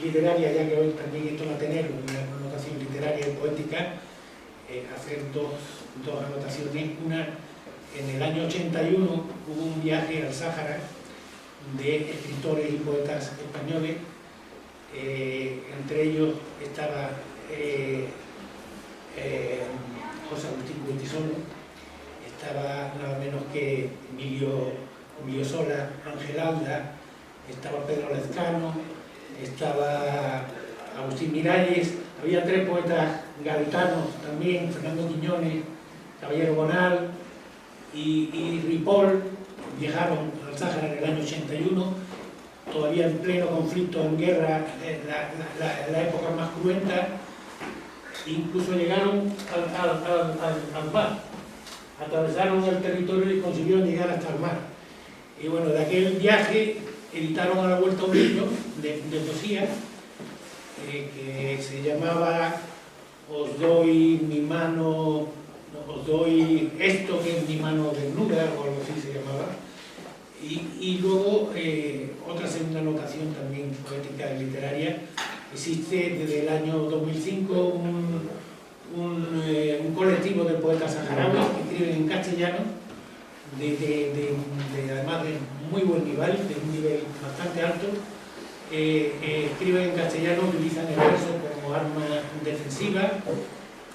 literaria, ya que hoy también esto va a tener una connotación literaria y poética, hacer dos anotaciones. Una, en el año 81 hubo un viaje al Sáhara de escritores y poetas españoles, entre ellos estaba José Agustín Cuentisolo, estaba nada menos que Emilio Sola, Ángel Alda, estaba Pedro Lezcano, estaba Agustín Miralles, había 3 poetas gaditanos también, Fernando Quiñones, Caballero Bonal y Ripoll. Viajaron al Sáhara en el año 81, todavía en pleno conflicto, en guerra, la época más cruenta. Incluso llegaron al mar, atravesaron el territorio y consiguieron llegar hasta el mar. Y bueno, de aquel viaje editaron a la vuelta un libro de poesía que se llamaba Os doy mi mano, os doy esto que es mi mano desnuda, o algo así se llamaba. Y luego otra segunda anotación también poética y literaria. Existe desde el año 2005 un colectivo de poetas saharauis que escriben en castellano, además de muy buen nivel, de un nivel bastante alto. Escriben en castellano, utilizan el verso como arma defensiva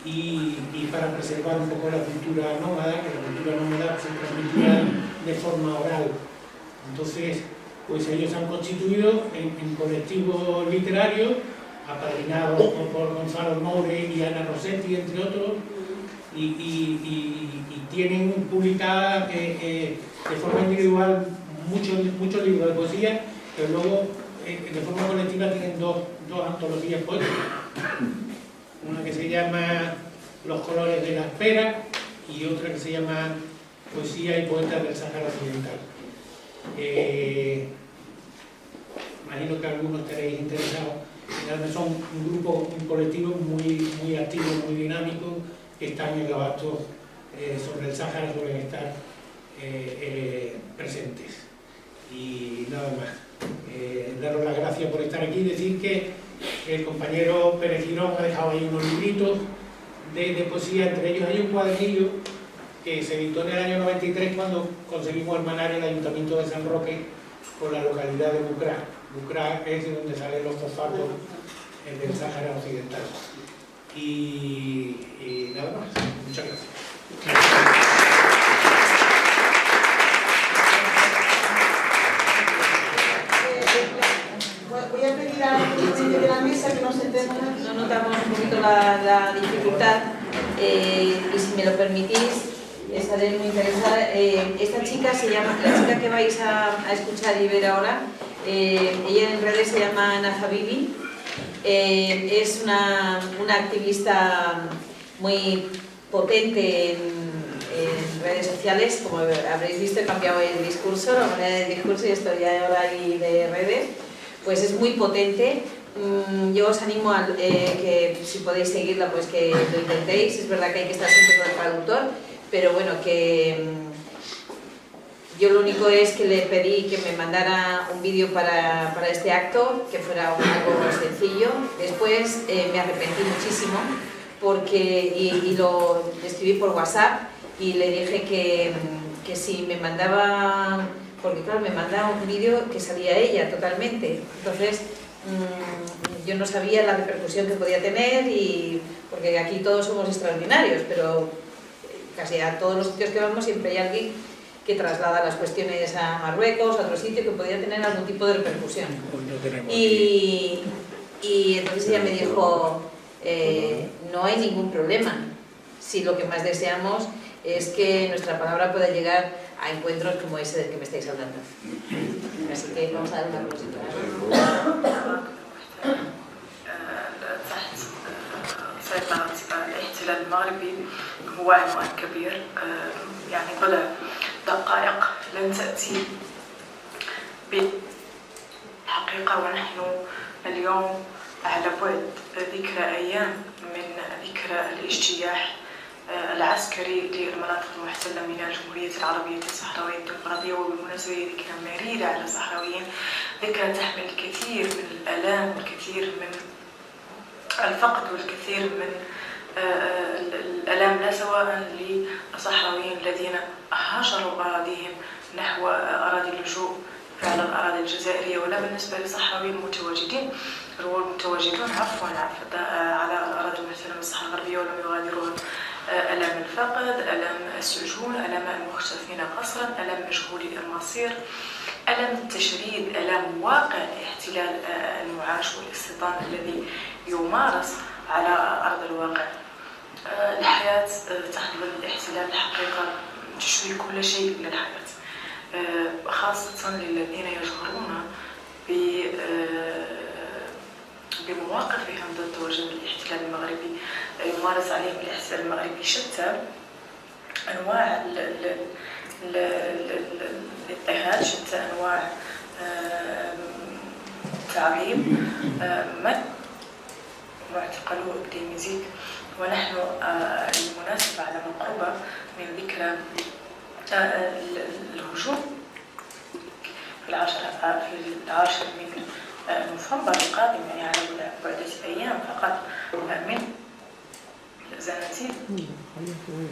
y para preservar un poco la cultura nómada, que la cultura nómada se transmitía de forma oral. Entonces, pues ellos han constituido en colectivos literarios, apadrinados por Gonzalo Moure y Ana Rossetti, entre otros, y tienen publicadas de forma individual muchos libros de poesía, pero luego de forma colectiva tienen dos antologías poéticas. Una que se llama Los colores de la espera y otra que se llama Poesía y poetas del Sáhara Occidental. Imagino que algunos estaréis interesados. Son un colectivo muy activo, muy dinámico, que están en Gabato sobre el Sáhara, suelen estar presentes. Y nada más. Daros las gracias por estar aquí. Decir que el compañero Pérez Girón ha dejado ahí unos libritos de poesía, entre ellos hay un cuadernillo que se editó en el año 93 cuando conseguimos hermanar el Ayuntamiento de San Roque con la localidad de Bucrá. Bucrá es de donde salen los fosfatos del Sáhara Occidental. Y nada más. Muchas gracias. Voy a pedir a la de la mesa que nos sentemos aquí. No notamos un poquito la dificultad y si me lo permitís, estaré muy interesada. Esta chica se llama, la chica que vais a escuchar y ver ahora, ella en redes se llama Ana Habibi. Es una activista muy potente en redes sociales. Como habréis visto, he cambiado el discurso, la manera de discurso, y estoy ahora ahí de redes. Pues es muy potente. Yo os animo a que si podéis seguirla, pues que lo intentéis. Es verdad que hay que estar siempre con el traductor, pero bueno, que yo lo único es que le pedí que me mandara un vídeo para este acto, que fuera algo sencillo. Después me arrepentí muchísimo porque lo escribí por WhatsApp y le dije que si me mandaba, porque claro, me mandaba un vídeo que salía ella totalmente. Entonces yo no sabía la repercusión que podía tener, y porque aquí todos somos extraordinarios, pero casi a todos los sitios que vamos siempre hay alguien que traslada las cuestiones a Marruecos, a otro sitio, que podría tener algún tipo de repercusión. Y entonces ella me dijo, no hay ningún problema, si lo que más deseamos es que nuestra palabra pueda llegar a encuentros como ese del que me estáis hablando. Así que vamos a dar una aplausito. الاحتلال المغربي هو عنوان كبير، يعني بضع دقائق لن تأتي بالحقيقة، ونحن اليوم على بعد ذكرى أيام من ذكرى الاجتياح العسكري للمناطق المحتلة من الجمهورية العربية الصحراوية الديمقراطية. وبالمناسبة هي ذكرى مريرة على الصحراويين، ذكرى تحمل الكثير من الآلام والكثير من الفقد والكثير من الآلام، لا سواء للصحراويين الذين هاجروا أراضيهم نحو أراضي اللجوء على الأراضي الجزائرية، ولا بالنسبة للصحراويين المتواجدون على الأراضي المحتلة من الصحراء الغربية ولم يغادروها. ألم الفقد، ألم السجون، ألم المختفين قسرا، ألم مجهولي المصير، ألم التشريد، ألم واقع الاحتلال المعاش والاستيطان الذي يمارس على أرض الواقع. الحياة تحت ظل الاحتلال الحقيقة تشوي كل شيء إلى الحياة، خاصة للذين يجهرون بمواقفهم ضد وجه الاحتلال المغربي. يمارس عليهم الاحتلال المغربي شتى أنواع الاضطهاد، شتى أنواع التعذيب، واعتقلوا الديمزيك. ونحن بالمناسبة على مقربة من ذكرى الهجوم في العاشر من نوفمبر القادم، يعني على بعد أيام فقط من زناتين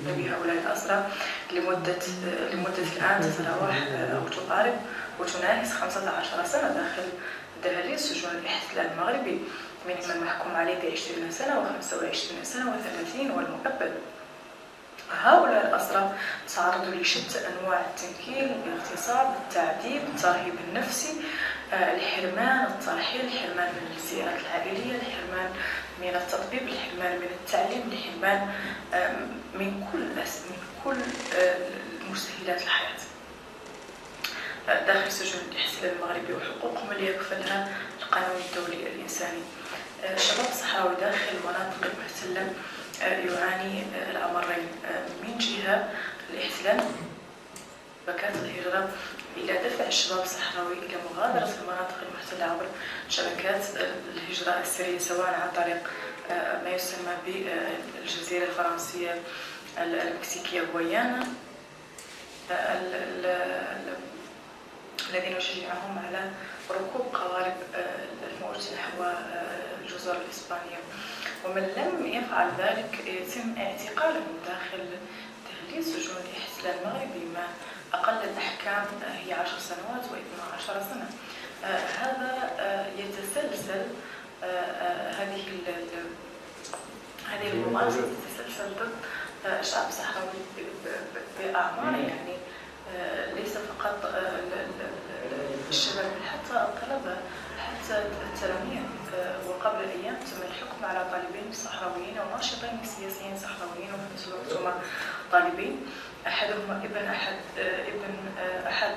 بهؤلاء الأسرى لمدة الآن تتراوح أو تقارب وتناهز 15 سنة داخل دهاليز سجون الاحتلال المغربي، من محكوم عليه ب20 سنة و25 سنة و30 والمؤبد. هؤلاء الأسرى تعرضوا لشتى أنواع التنكيل، الاغتصاب، التعذيب، الترهيب النفسي، الحرمان، الترحيل، الحرمان من الزيارات العائلية، الحرمان من التطبيب، الحرمان من التعليم، الحرمان من كل مستهلات الحياة داخل سجون الاحتلال المغربي، وحقوقهم اللي يكفلها القانون الدولي الإنساني. الشباب الصحراوي داخل المناطق المحتلة يعاني الأمرين، من جهة الاحتلال بكات الهجرة إلى دفع الشباب الصحراوي إلى مغادرة المناطق المحتلة عبر شبكات الهجرة السرية، سواء عن طريق ما يسمى بالجزيرة الفرنسية المكسيكية غويانا، الذين نشجعهم على ركوب قوارب الموج نحو الجزر الإسبانية. ومن لم يفعل ذلك يتم اعتقالهم داخل تهليل سجون الاحتلال المغربي، ما أقل الأحكام هي 10 سنوات و12 سنة. هذا يتسلسل، هذه الممارسة تتسلسل ضد الشعب الصحراوي بأعمار، يعني ليس فقط الشباب، حتى الطلبة، حتى التلاميذ. وقبل أيام تم الحكم على طالبين صحراويين وناشطين سياسيين صحراويين وفي نفس الوقت هما طالبين، أحدهم ابن أحد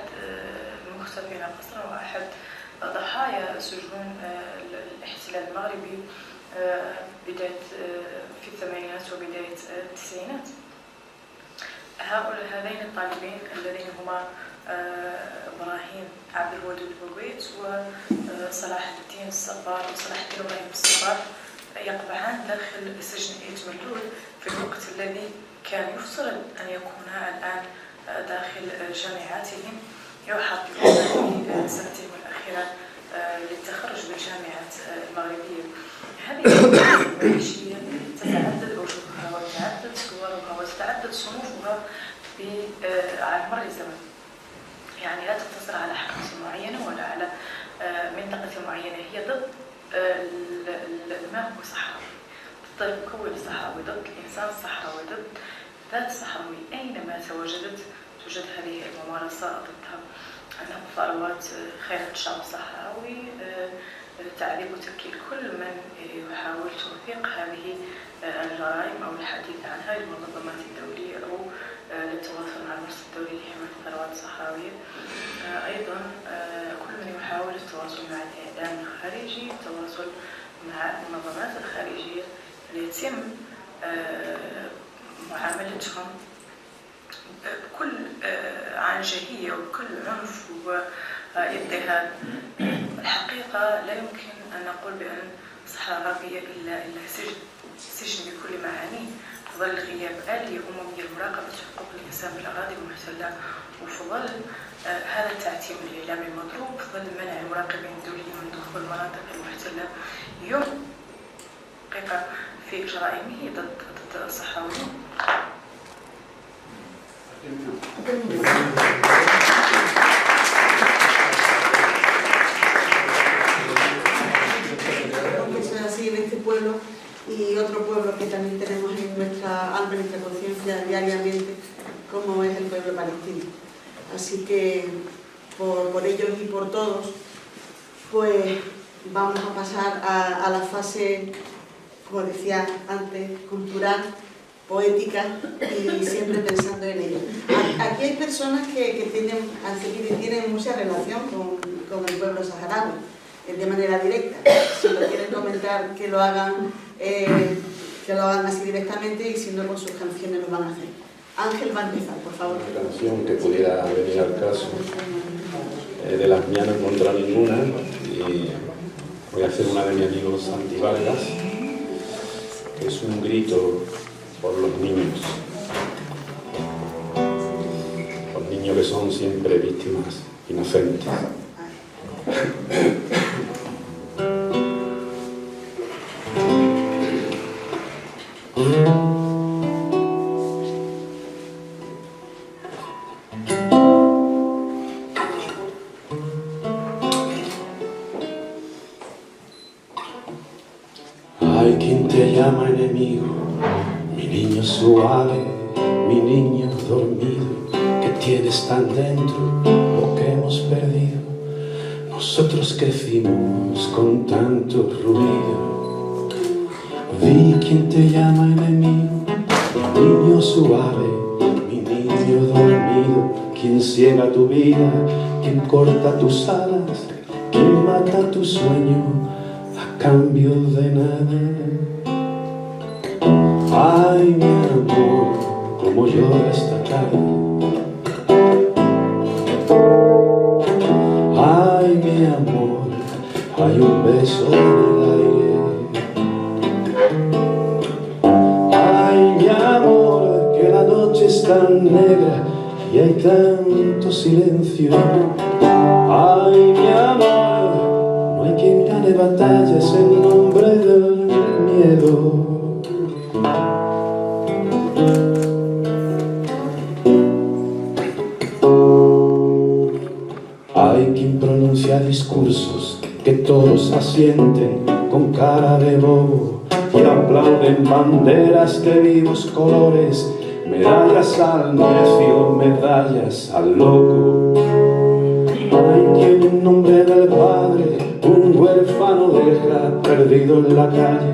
المختفين قسرا وأحد ضحايا سجون الاحتلال المغربي بداية في الثمانينات وبداية التسعينات. هذين الطالبين الذين هما إبراهيم عبد الودود بوغيت وصلاح الدين الصبار وصلاح الدين إبراهيم الصبار يقبعان داخل سجن إيت ملول في الوقت الذي كان يفترض أن يكونا الآن داخل جامعاتهم يحضرون في سنتهم الأخيرة للتخرج بالجامعات المغربية. هذه المعيشية تتعدد وجوهها وتتعدد صورها وتتعدد صنوفها على مر الزمن، يعني لا تقتصر على حقبة معينة ولا على منطقة معينة. هي ضد ما هو صحراوي، ضد المكون الصحراوي، ضد الإنسان الصحراوي، ضد ذات الصحراوي. أينما توجد هذه الممارسة ضدها، أنهم ثروات خيرة الشعب الصحراوي، تعذيب وتنكيل كل من يحاول توثيق هذه الجرائم أو الحديث عنها للمنظمات الدولية أو للتواصل مع المرصد الدولي لحماية الثروات الصحراوية. أيضا كل من يحاول التواصل مع الإعلام الخارجي، التواصل مع المنظمات الخارجية ليتم معاملتهم بكل عنجهية وبكل عنف واضطهاد. الحقيقة لا يمكن أن نقول بأن الصحراء الغربية إلا سجن بكل معانيه، ظل غياب آلية أممية لمراقبة حقوق الإنسان بالأراضي المحتلة، وفي ظل هذا التعتيم الإعلامي المضروب، في ظل منع المراقبين الدوليين من دخول المناطق المحتلة اليوم حقيقة في جرائمه ضد الصحراويين. Así en este pueblo y otro pueblo que también tenemos en nuestra alma, en nuestra conciencia diariamente, como es el pueblo palestino. Así que por ellos y por todos, pues vamos a pasar a la fase, como decía antes, cultural, poética y siempre pensando en ello. Aquí hay personas que tienen mucha relación con el pueblo saharaui, de manera directa. Si lo quieren comentar, que lo hagan así directamente, y si no, con sus canciones lo van a hacer. Ángel va a empezar, por favor. Una canción que pudiera venir al caso. De las mías no he encontrado ninguna, y voy a hacer una de mi amigo Santi Vargas, que es un grito por los niños que son siempre víctimas inocentes. Hay quien te llama enemigo, mi niño suave, mi niño dormido, que tienes tan dentro lo que hemos perdido. Nosotros crecimos con tanto ruido. Vi quien te llama enemigo, mi niño suave, mi niño dormido, quien ciega tu vida, quien corta tus alas, quien mata tu sueño a cambio de nada. Ay, mi amor, como llora esta tarde. Ay, mi amor, hay un beso en el aire. Ay, mi amor, que la noche es tan negra y hay tanto silencio. Ay, mi amor, no hay quien gane batallas en nombre del miedo. Hay quien pronuncia discursos que todos asienten con cara de bobo y aplauden banderas de vivos colores, medallas al necio, medallas al loco. Hay quien en nombre del padre un huérfano deja perdido en la calle,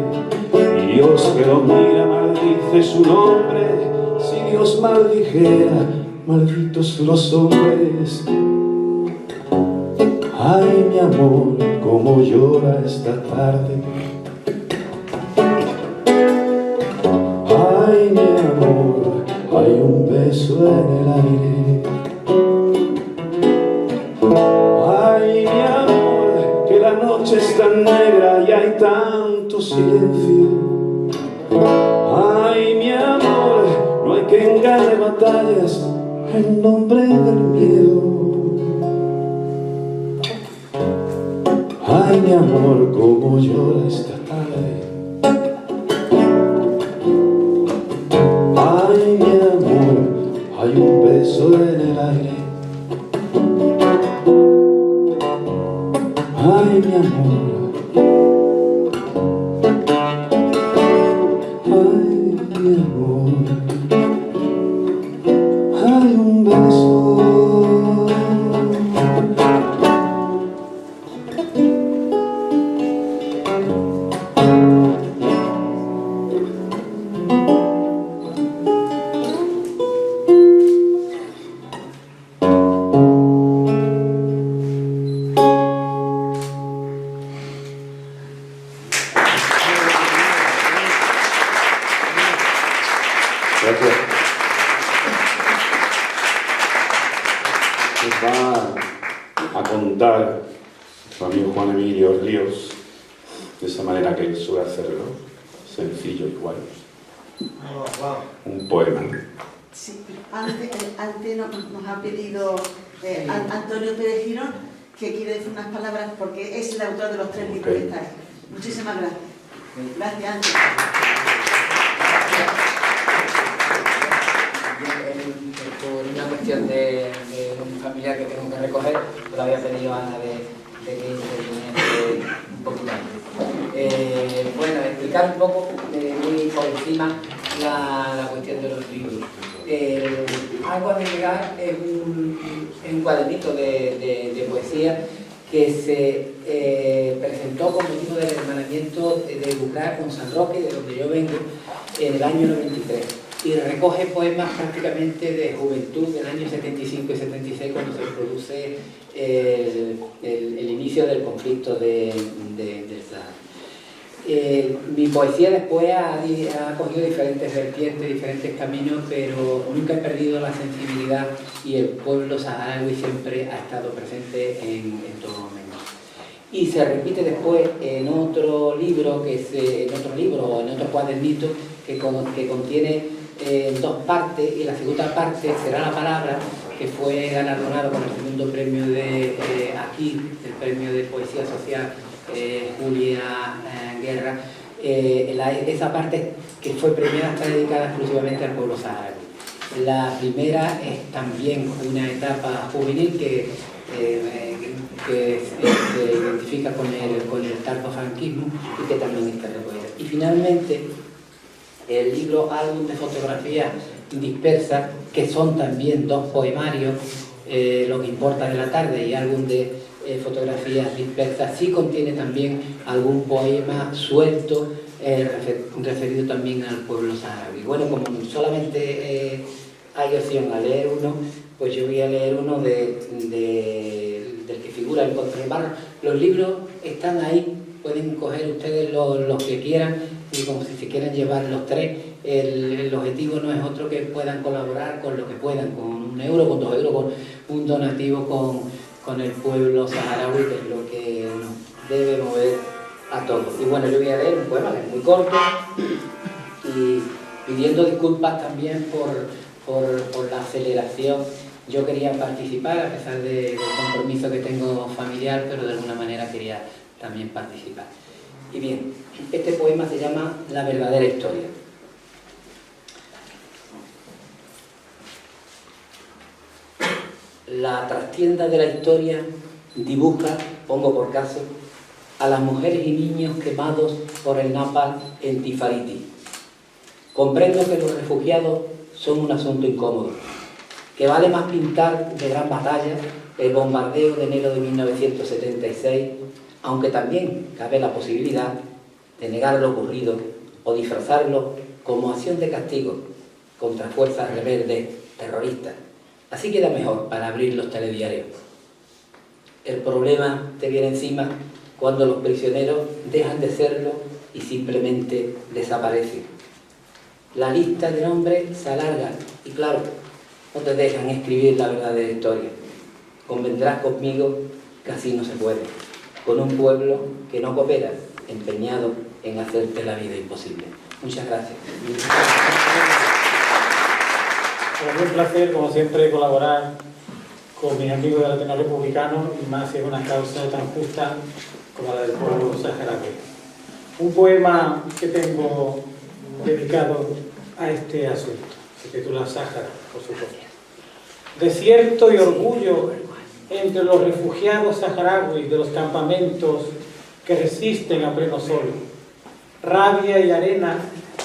y Dios que lo mira maldice su nombre. Si Dios maldijera, malditos los hombres. Ay, mi amor, cómo llora esta tarde. Ay, mi amor, hay un beso en el aire. Ay, mi amor, que la noche es tan negra y hay tanto silencio. Ay, mi amor, no hay quien gane batallas en nombre del miedo. Ay, mi amor, cómo llora esta tarde. Ay, mi amor, hay un beso en el aire. Ay, mi amor. Ay, mi amor. Hay un beso. Gracias. Nos va a contar su amigo Juan Emilio Ríos de esa manera que él suele hacerlo, sencillo igual. un poema. Sí, antes nos ha pedido Antonio Pérez Girón que quiere decir unas palabras porque es el autor de los 3 libros que está ahí. Muchísimas gracias. Gracias, Antonio. Por una cuestión de un familiar que tengo que recoger, pero había pedido a Ana de que interviniese un poquito antes. Bueno, explicar un poco muy por encima la cuestión de los libros. Algo a llegar es un cuadernito de poesía que se presentó con motivo del hermanamiento de Lucas con San Roque, de donde yo vengo, en el año 93. Y recoge poemas prácticamente de juventud del año 75 y 76, cuando se produce el inicio del conflicto del Sahara. Mi poesía después ha cogido diferentes vertientes, diferentes caminos, pero nunca he perdido la sensibilidad y el pueblo saharaui siempre ha estado presente en todo momento. Y se repite después en otro libro, en otro cuadernito que contiene 2 partes, y la segunda parte será la palabra, que fue galardonado con el segundo premio aquí, el premio de poesía social Julia Guerra. Esa parte que fue premiada está dedicada exclusivamente al pueblo saharaui. La primera es también una etapa juvenil que se identifica con el tardofranquismo y que también está recogida. Y finalmente el libro álbum de fotografías dispersas, que son también 2 poemarios, Lo que importa de la tarde y álbum de fotografías dispersas, sí contiene también algún poema suelto referido también al pueblo saharaui. Bueno, como solamente hay opción a leer uno, pues yo voy a leer uno del que figura en Contrabarro. Los libros están ahí, pueden coger ustedes los que quieran, y como si se quieren llevar los 3, el objetivo no es otro que puedan colaborar con lo que puedan, con 1 euro, con 2 euros, con un donativo con el pueblo saharaui, que es lo que nos debe mover a todos. Y bueno, yo voy a leer un poema que es muy corto, y pidiendo disculpas también por la aceleración. Yo quería participar, a pesar del compromiso que tengo familiar, pero de alguna manera quería también participar. Y bien, este poema se llama La verdadera historia. La trastienda de la historia dibuja, pongo por caso, a las mujeres y niños quemados por el napalm en Tifariti. Comprendo que los refugiados son un asunto incómodo, que vale más pintar de gran batalla el bombardeo de enero de 1976, aunque también cabe la posibilidad de negar lo ocurrido o disfrazarlo como acción de castigo contra fuerzas rebeldes terroristas. Así queda mejor para abrir los telediarios. El problema te viene encima cuando los prisioneros dejan de serlo y simplemente desaparecen. La lista de nombres se alarga y claro, no te dejan escribir la verdadera historia. Convendrás conmigo que así no se puede, con un pueblo que no coopera, empeñado en hacerte la vida imposible. Muchas gracias. Es un placer, como siempre, colaborar con mis amigos de Atenas Republicanos, y más si es una causa tan justa como la del pueblo saharaui. Un poema que tengo dedicado a este asunto, se titula Sáhara, por supuesto. Desierto y orgullo entre los refugiados saharauis de los campamentos que resisten a pleno sol. Rabia y arena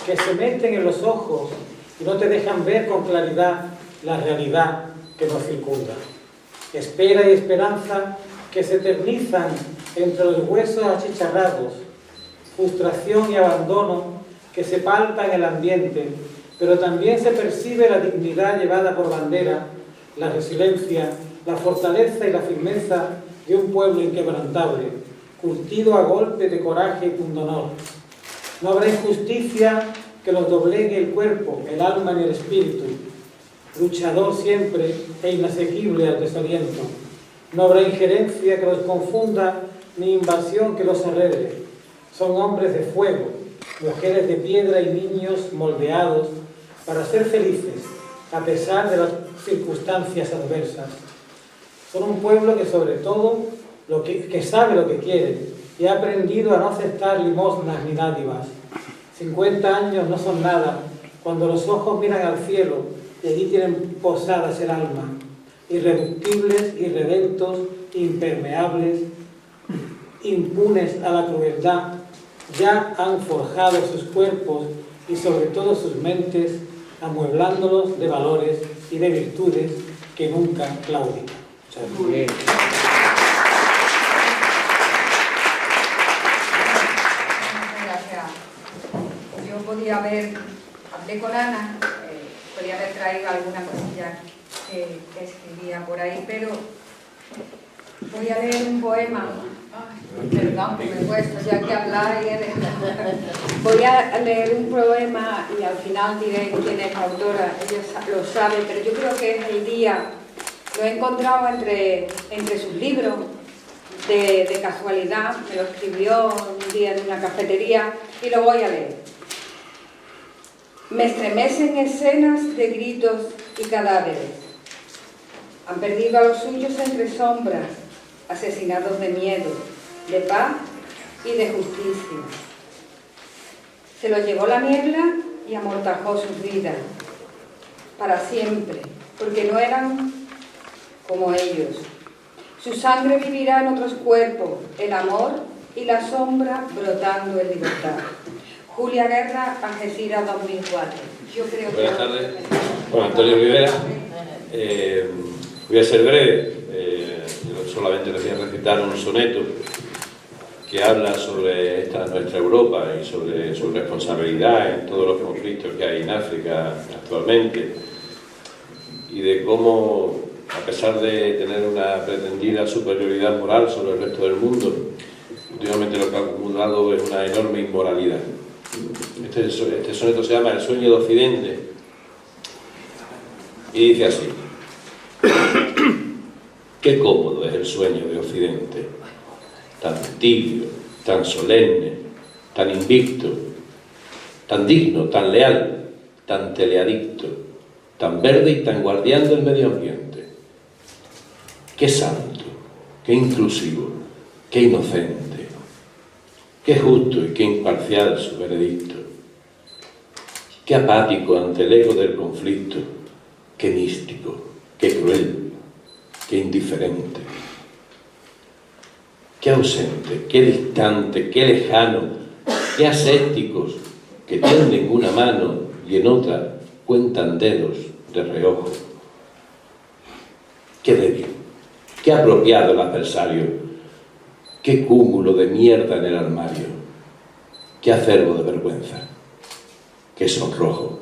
que se meten en los ojos y no te dejan ver con claridad la realidad que nos circunda. Espera y esperanza que se eternizan entre los huesos achicharrados. Frustración y abandono que se palpa en el ambiente, pero también se percibe la dignidad llevada por bandera, la resiliencia, la fortaleza y la firmeza de un pueblo inquebrantable, curtido a golpe de coraje y pundonor. No habrá injusticia que los doblegue el cuerpo, el alma ni el espíritu, luchador siempre e inasequible al desaliento. No habrá injerencia que los confunda, ni invasión que los arregle. Son hombres de fuego, mujeres de piedra y niños moldeados para ser felices a pesar de las circunstancias adversas. Son un pueblo que sobre todo que sabe lo que quiere y ha aprendido a no aceptar limosnas ni dádivas. 50 años no son nada cuando los ojos miran al cielo y allí tienen posadas el alma, irreductibles, irredentos, impermeables, impunes a la crueldad. Ya han forjado sus cuerpos y sobre todo sus mentes, amueblándolos de valores y de virtudes que nunca claudican. Muy bien. Gracias. Yo podía hablé con Ana, podía haber traído alguna cosilla que escribía por ahí, pero voy a leer un poema. Ay, perdón, que me cuesta ya que hablar y voy a leer un poema y al final diré quién es la autora, ella lo sabe, pero yo creo que es el día, lo he encontrado entre sus libros de casualidad, me lo escribió un día en una cafetería y lo voy a leer. Me estremecen escenas de gritos y cadáveres. Han perdido a los suyos entre sombras, asesinados de miedo, de paz y de justicia. Se los llevó la niebla y amortajó sus vidas para siempre, porque no eran como ellos. Su sangre vivirá en otros cuerpos, el amor y la sombra brotando en libertad. Julia Guerra, Algeciras 2004. Yo creo que... Buenas tardes. Bueno, Antonio Rivera. Voy a ser breve. Solamente les voy a recitar un soneto que habla sobre nuestra Europa y sobre su responsabilidad en todos los conflictos que hay en África actualmente y de cómo, a pesar de tener una pretendida superioridad moral sobre el resto del mundo, últimamente lo que ha acumulado es una enorme inmoralidad. Este soneto se llama El sueño de Occidente y dice así: qué cómodo es el sueño de Occidente, tan tibio, tan solemne, tan invicto, tan digno, tan leal, tan teleadicto, tan verde y tan guardián del medio ambiente. Qué santo, qué inclusivo, qué inocente, qué justo y qué imparcial su veredicto. Qué apático ante el ego del conflicto, qué místico, qué cruel, qué indiferente. Qué ausente, qué distante, qué lejano, qué ascéticos que tienden una mano y en otra cuentan dedos de reojo. Qué débil, qué apropiado el adversario, qué cúmulo de mierda en el armario, qué acervo de vergüenza, qué sonrojo.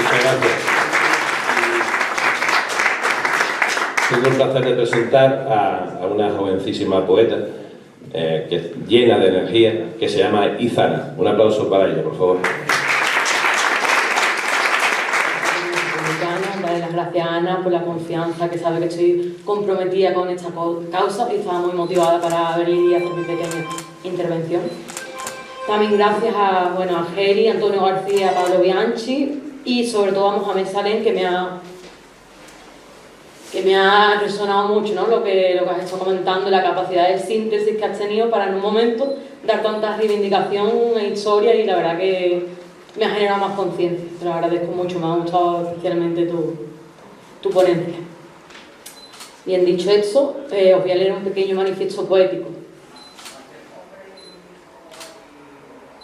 Muchas gracias. Tengo el placer de presentar a una jovencísima poeta que es llena de energía, que se llama Izana. Un aplauso para ella, por favor. Darle las gracias a Ana por la confianza, que sabe que estoy comprometida con esta causa y estaba muy motivada para venir y hacer mi pequeña intervención. También gracias a Geri, Antonio García, Pablo Bianchi y sobre todo a Mohamed Salem, que me ha resonado mucho, ¿no? Lo que has estado comentando, la capacidad de síntesis que has tenido para en un momento dar tanta reivindicación e historia, y la verdad que me ha generado más conciencia. Te lo agradezco mucho, me ha gustado especialmente tu ponencia. Bien, dicho esto, os voy a leer un pequeño manifiesto poético.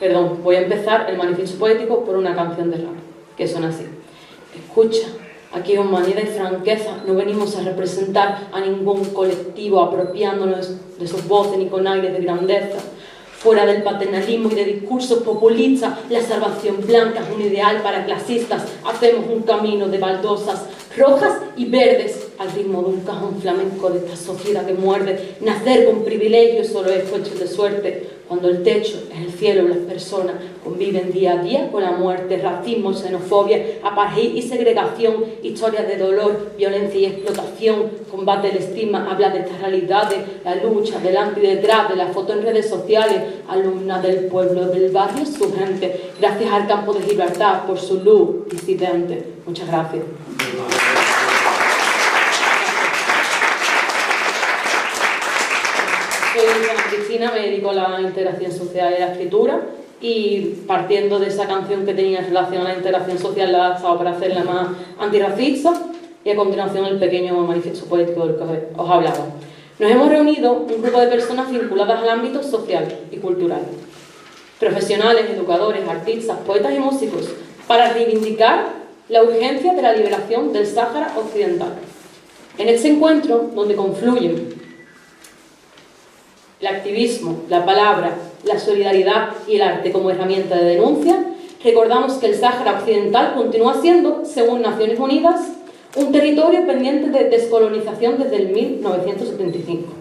Perdón, voy a empezar el manifiesto poético por una canción de rap, que suena así. Escucha, aquí con humanidad y franqueza no venimos a representar a ningún colectivo apropiándonos de sus voces ni con aires de grandeza. Fuera del paternalismo y de discursos populistas, la salvación blanca es un ideal para clasistas. Hacemos un camino de baldosas rojas y verdes al ritmo de un cajón flamenco de esta sociedad que muerde. Nacer con privilegios solo es cuestión de suerte, cuando el techo es el cielo y las personas conviven día a día con la muerte. Racismo, xenofobia, apartheid y segregación, historias de dolor, violencia y explotación, combate del estigma, habla de estas realidades, la lucha delante y detrás de la foto en redes sociales, alumna del pueblo, del barrio, su gente, gracias al campo de Gibraltar por su luz disidente. Muchas gracias. Soy Ana Cristina, me dedico a la integración social y la escritura, y partiendo de esa canción que tenía en relación a la integración social, la he adaptado para hacerla más antirracista, y a continuación el pequeño manifiesto poético del que os hablaba. Nos hemos reunido un grupo de personas vinculadas al ámbito social y cultural, profesionales, educadores, artistas, poetas y músicos, para reivindicar la urgencia de la liberación del Sáhara Occidental. En este encuentro, donde confluyen el activismo, la palabra, la solidaridad y el arte como herramienta de denuncia, recordamos que el Sáhara Occidental continúa siendo, según Naciones Unidas, un territorio pendiente de descolonización desde el 1975.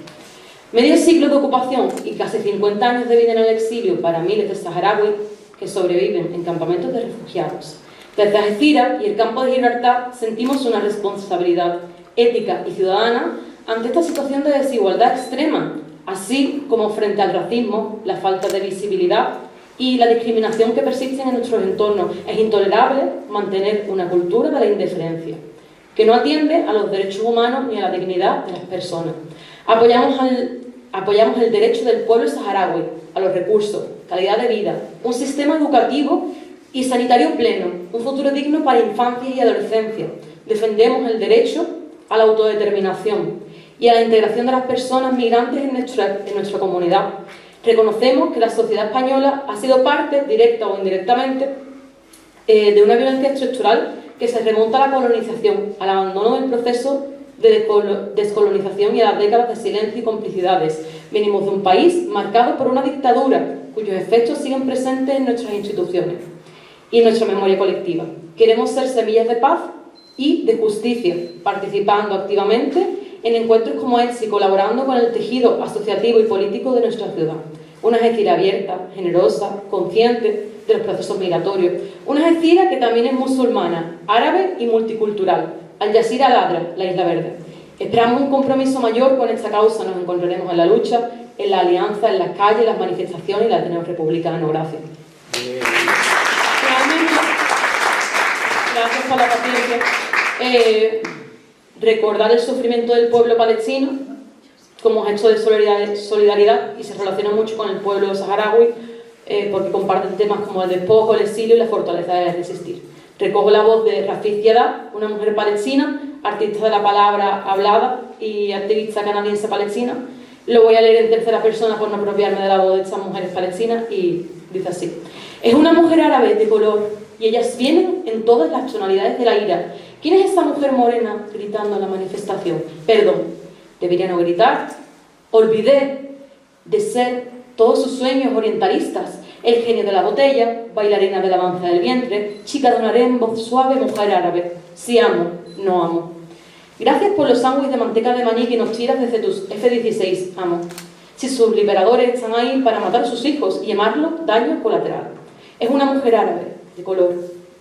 Medio siglo de ocupación y casi 50 años de vida en el exilio para miles de saharauis que sobreviven en campamentos de refugiados. Desde Algeciras y el campo de Gibraltar sentimos una responsabilidad ética y ciudadana ante esta situación de desigualdad extrema, así como frente al racismo, la falta de visibilidad y la discriminación que persisten en nuestros entornos. Es intolerable mantener una cultura de la indiferencia, que no atiende a los derechos humanos ni a la dignidad de las personas. Apoyamos el derecho del pueblo saharaui a los recursos, calidad de vida, un sistema educativo y sanitario pleno, un futuro digno para infancia y adolescencia. Defendemos el derecho a la autodeterminación y a la integración de las personas migrantes en nuestra comunidad. Reconocemos que la sociedad española ha sido parte, directa o indirectamente, de una violencia estructural que se remonta a la colonización, al abandono del proceso de descolonización y a las décadas de silencio y complicidades. Venimos de un país marcado por una dictadura cuyos efectos siguen presentes en nuestras instituciones y en nuestra memoria colectiva. Queremos ser semillas de paz y de justicia, participando activamente en encuentros como este y colaborando con el tejido asociativo y político de nuestra ciudad. Una Algeciras abierta, generosa, consciente de los procesos migratorios. Una Algeciras que también es musulmana, árabe y multicultural. Al Jazeera Ladra, la Isla Verde. Esperamos un compromiso mayor con esta causa. Nos encontraremos en la lucha, en la alianza, en las calles, las manifestaciones y la Ateneo Republicano. Gracias. Finalmente, gracias por la paciencia. Recordar el sufrimiento del pueblo palestino como gesto de solidaridad, y se relaciona mucho con el pueblo saharaui porque comparten temas como el despojo, el exilio y la fortaleza de resistir. Recojo la voz de Rafid Diada, una mujer palestina, artista de la palabra hablada y activista canadiense palestina. Lo voy a leer en tercera persona por no apropiarme de la voz de estas mujeres palestinas, y dice así: es una mujer árabe de color y ellas vienen en todas las tonalidades de la ira. ¿Quién es esa mujer morena gritando en la manifestación? Perdón, debería no gritar. Olvidé de ser todos sus sueños orientalistas. El genio de la botella, bailarina de la danza del vientre, chica de un harén, voz suave, mujer árabe. Sí amo, no amo. Gracias por los sándwiches de manteca de maní que nos tiras desde tus F-16, amo. Si sus liberadores están ahí para matar a sus hijos y llamarlo daño colateral. Es una mujer árabe, de color,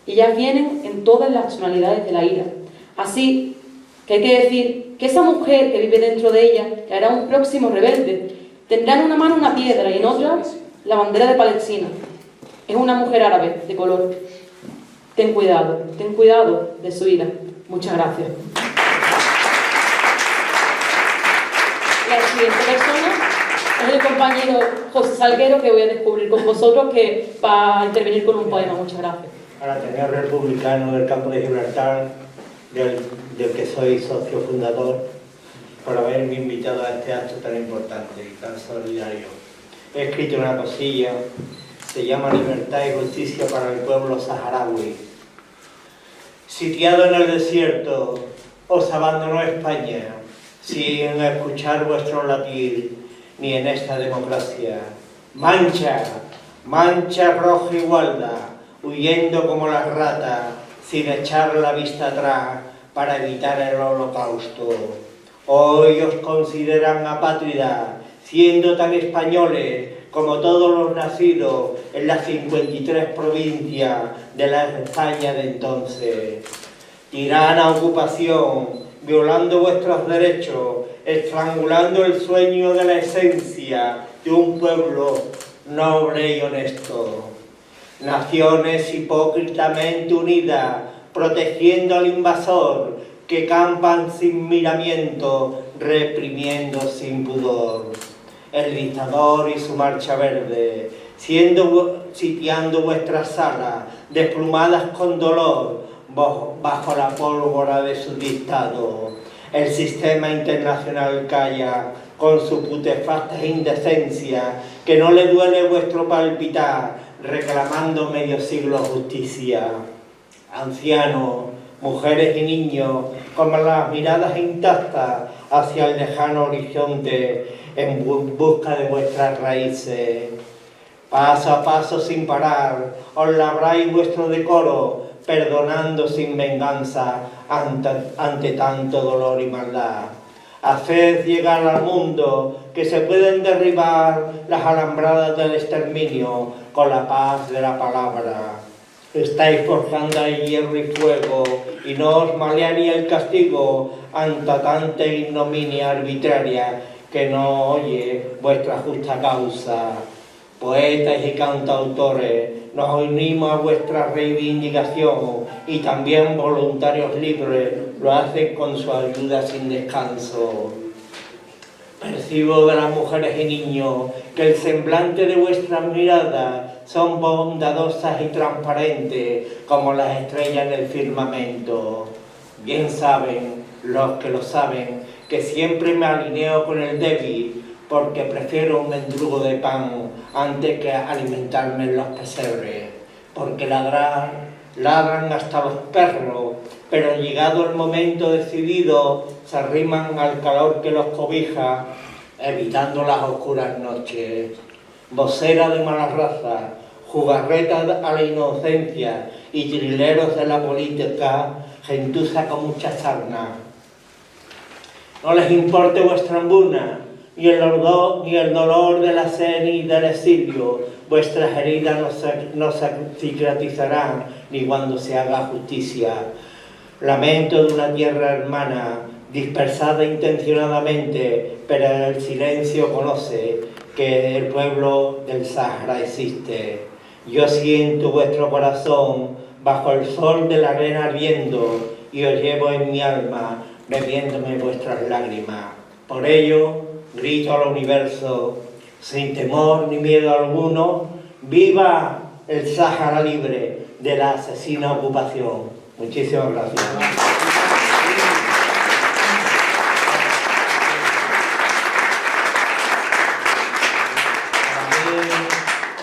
y ellas vienen en todas las tonalidades de la ira. Así que hay que decir que esa mujer que vive dentro de ella, que hará un próximo rebelde, tendrá en una mano una piedra y en otra la bandera de Palestina. Es una mujer árabe, de color. Ten cuidado de su ira. Muchas gracias. La siguiente persona es el compañero José Salguero, que voy a descubrir con vosotros, que va a intervenir con un poema. Muchas gracias. Al Ateneo Republicano del Campo de Gibraltar, del que soy socio fundador, por haberme invitado a este acto tan importante y tan solidario. He escrito una cosilla, se llama Libertad y Justicia para el pueblo saharaui. Sitiado en el desierto, os abandonó España, sin escuchar vuestro latir, ni en esta democracia. Mancha, mancha roja igualda, huyendo como las ratas, sin echar la vista atrás, para evitar el holocausto. Hoy os consideran apátridas, siendo tan españoles como todos los nacidos en las 53 provincias de la España de entonces. Tirana ocupación, violando vuestros derechos, estrangulando el sueño de la esencia de un pueblo noble y honesto. Naciones hipócritamente unidas, protegiendo al invasor, que campan sin miramiento, reprimiendo sin pudor. El dictador y su marcha verde, sitiando vuestras salas, desplumadas con dolor, bajo la pólvora de su dictado. El sistema internacional calla, con su putefacta indecencia, que no le duele vuestro palpitar, reclamando medio siglo justicia. Ancianos, mujeres y niños, con las miradas intactas hacia el lejano horizonte, en busca de vuestras raíces. Paso a paso sin parar, os labráis vuestro decoro, perdonando sin venganza ante tanto dolor y maldad. Haced llegar al mundo que se pueden derribar las alambradas del exterminio con la paz de la palabra. Estáis forjando el hierro y fuego, y no os malea ni el castigo ante tanta ignominia arbitraria que no oye vuestra justa causa. Poetas y cantautores, nos unimos a vuestra reivindicación, y también voluntarios libres lo hacen con su ayuda sin descanso. Percibo de las mujeres y niños que el semblante de vuestras miradas son bondadosas y transparentes como las estrellas del firmamento. Bien saben los que lo saben que siempre me alineo con el débil, porque prefiero un mendrugo de pan antes que alimentarme en los pesebres. Porque ladran hasta los perros, pero llegado el momento decidido, se arriman al calor que los cobija, evitando las oscuras noches. Vocera de mala raza, jugarretas a la inocencia y trileros de la política, gentuza con mucha sarna. No les importe vuestra hambruna, ni el dolor de la sed y del exilio. Vuestras heridas no cicatrizarán ni cuando se haga justicia. Lamento de una tierra hermana, dispersada intencionadamente, pero el silencio conoce que el pueblo del Sáhara existe. Yo siento vuestro corazón bajo el sol de la arena ardiendo, y os llevo en mi alma, bebiéndome vuestras lágrimas. Por ello, grito al universo, sin temor ni miedo alguno: ¡viva el Sáhara libre de la asesina ocupación! Muchísimas gracias.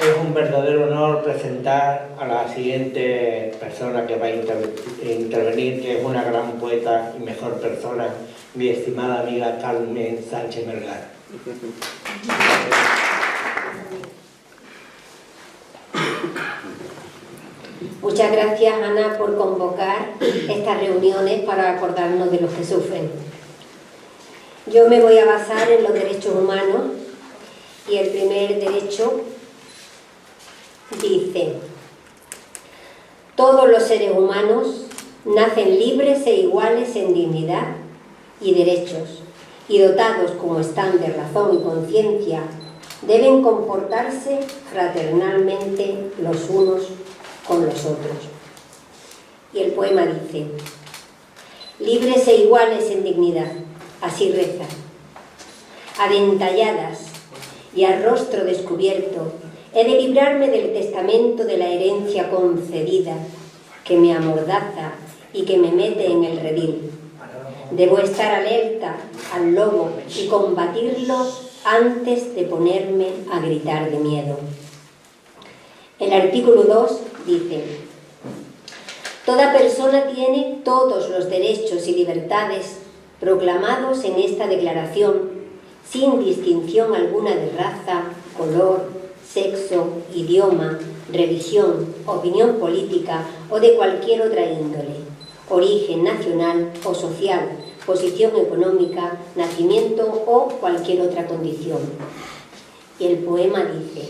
Es un verdadero honor presentar a la siguiente persona que va a intervenir, que es una gran poeta y mejor persona, mi estimada amiga Carmen Sánchez Melgar. Muchas gracias, Ana, por convocar estas reuniones para acordarnos de los que sufren. Yo me voy a basar en los derechos humanos, y el primer derecho dice: todos los seres humanos nacen libres e iguales en dignidad y derechos, y dotados como están de razón y conciencia, deben comportarse fraternalmente los unos con los otros. Y el poema dice: libres e iguales en dignidad, así reza, adentalladas y a rostro descubierto, he de librarme del testamento de la herencia concedida, que me amordaza y que me mete en el redil. Debo estar alerta al lobo y combatirlo antes de ponerme a gritar de miedo. El artículo 2 dice: toda persona tiene todos los derechos y libertades proclamados en esta declaración, sin distinción alguna de raza, color, sexo, idioma, religión, opinión política o de cualquier otra índole, origen nacional o social, posición económica, nacimiento o cualquier otra condición. Y el poema dice: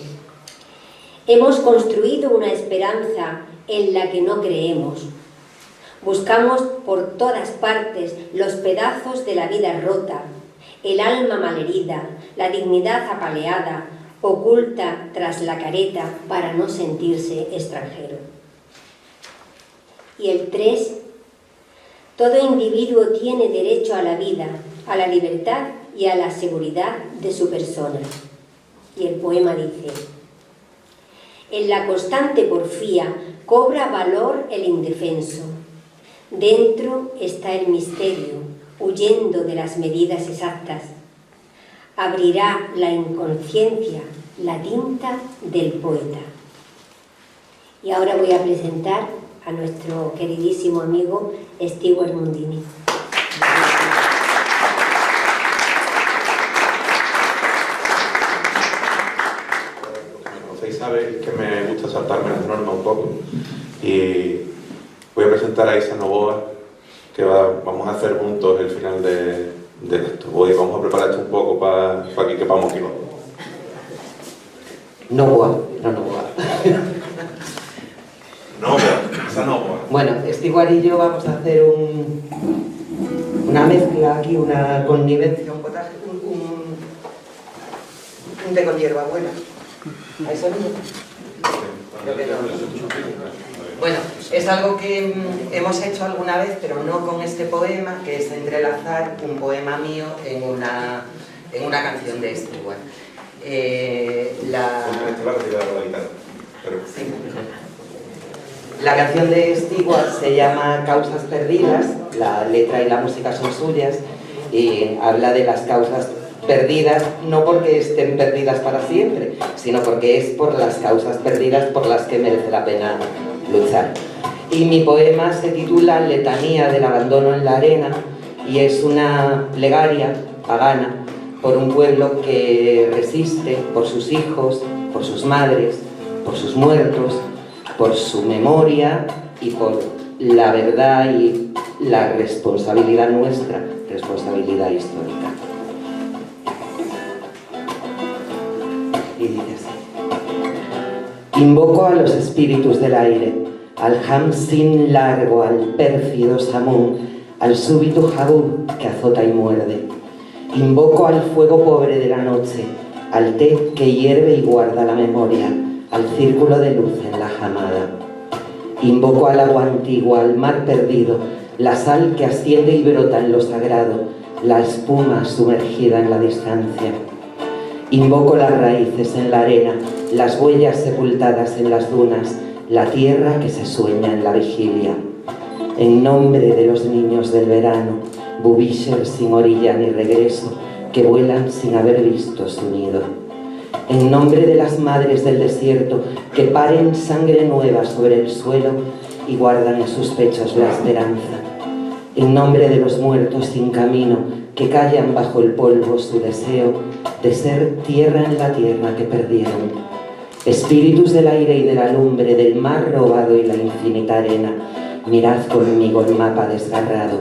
hemos construido una esperanza en la que no creemos. Buscamos por todas partes los pedazos de la vida rota, el alma malherida, la dignidad apaleada, oculta tras la careta para no sentirse extranjero. Y el 3: todo individuo tiene derecho a la vida, a la libertad y a la seguridad de su persona. Y el poema dice: en la constante porfía cobra valor el indefenso. Dentro está el misterio, huyendo de las medidas exactas. Abrirá la inconsciencia la tinta del poeta. Y ahora voy a presentar a nuestro queridísimo amigo Stewart Mundini. Sabéis que me gusta saltarme las normas un poco y voy a presentar a Isa Novoa, que vamos a hacer juntos el final de esto. Vamos a preparar esto un poco para que quepamos aquí. Novoa. Isa Novoa. Bueno, Stewart y yo vamos a hacer una mezcla aquí, una connivencia, un potaje, un té con hierbabuena. ¿Hay sonido? Creo que no. Bueno, es algo que hemos hecho alguna vez, pero no con este poema, que es entrelazar un poema mío en una canción de Stewart. La canción de Stewart se llama Causas perdidas, la letra y la música son suyas, y habla de las causas perdidas, no porque estén perdidas para siempre, sino porque es por las causas perdidas por las que merece la pena luchar. Y mi poema se titula Letanía del abandono en la arena y es una plegaria pagana por un pueblo que resiste por sus hijos, por sus madres, por sus muertos, por su memoria y por la verdad y la responsabilidad nuestra, responsabilidad histórica. Y dice así: invoco a los espíritus del aire, al Hamsin largo, al pérfido Samun, al súbito Jabú que azota y muerde. Invoco al fuego pobre de la noche, al té que hierve y guarda la memoria, al círculo de luz en la jamada. Invoco al agua antigua, al mar perdido, la sal que asciende y brota en lo sagrado, la espuma sumergida en la distancia. Invoco las raíces en la arena, las huellas sepultadas en las dunas, la tierra que se sueña en la vigilia. En nombre de los niños del verano, bubíceres sin orilla ni regreso, que vuelan sin haber visto su nido. En nombre de las madres del desierto, que paren sangre nueva sobre el suelo y guardan en sus pechos la esperanza. En nombre de los muertos sin camino, que callan bajo el polvo su deseo de ser tierra en la tierra que perdieron. Espíritus del aire y de la lumbre, del mar robado y la infinita arena, mirad conmigo el mapa desgarrado,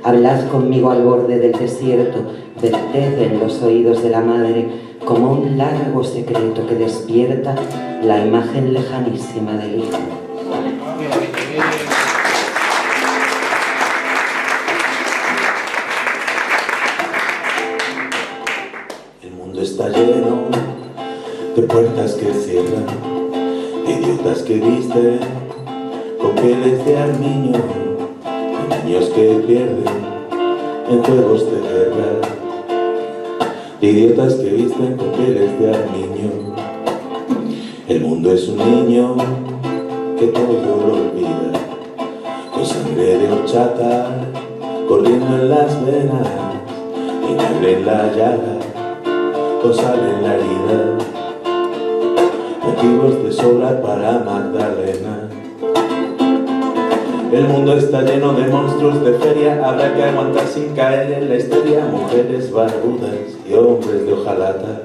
hablad conmigo al borde del desierto, verted en los oídos de la madre como un largo secreto que despierta la imagen lejanísima del hijo. Está lleno de puertas que cierran, de idiotas que visten con pieles de armiño, de niños que pierden en juegos de guerra, de idiotas que visten con pieles de armiño. El mundo es un niño que todo lo olvida, con sangre de horchata corriendo en las venas, vinagre en la llaga, con sal en la herida, motivos de sobra para Magdalena. El mundo está lleno de monstruos de feria, habrá que aguantar sin caer en la histeria, mujeres barbudas y hombres de hojalata.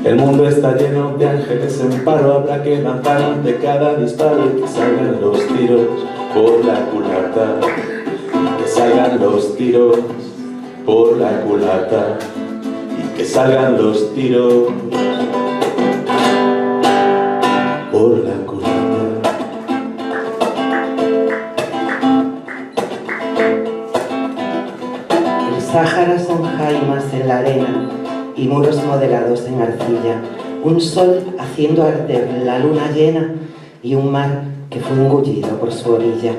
El mundo está lleno de ángeles en paro, habrá que lanzar ante cada disparo y que salgan los tiros por la culata, y que salgan los tiros por la culata, y que salgan los tiros por la culata. El Sáhara son jaimas en la arena y muros modelados en arcilla, un sol haciendo arder la luna llena y un mar que fue engullido por su orilla,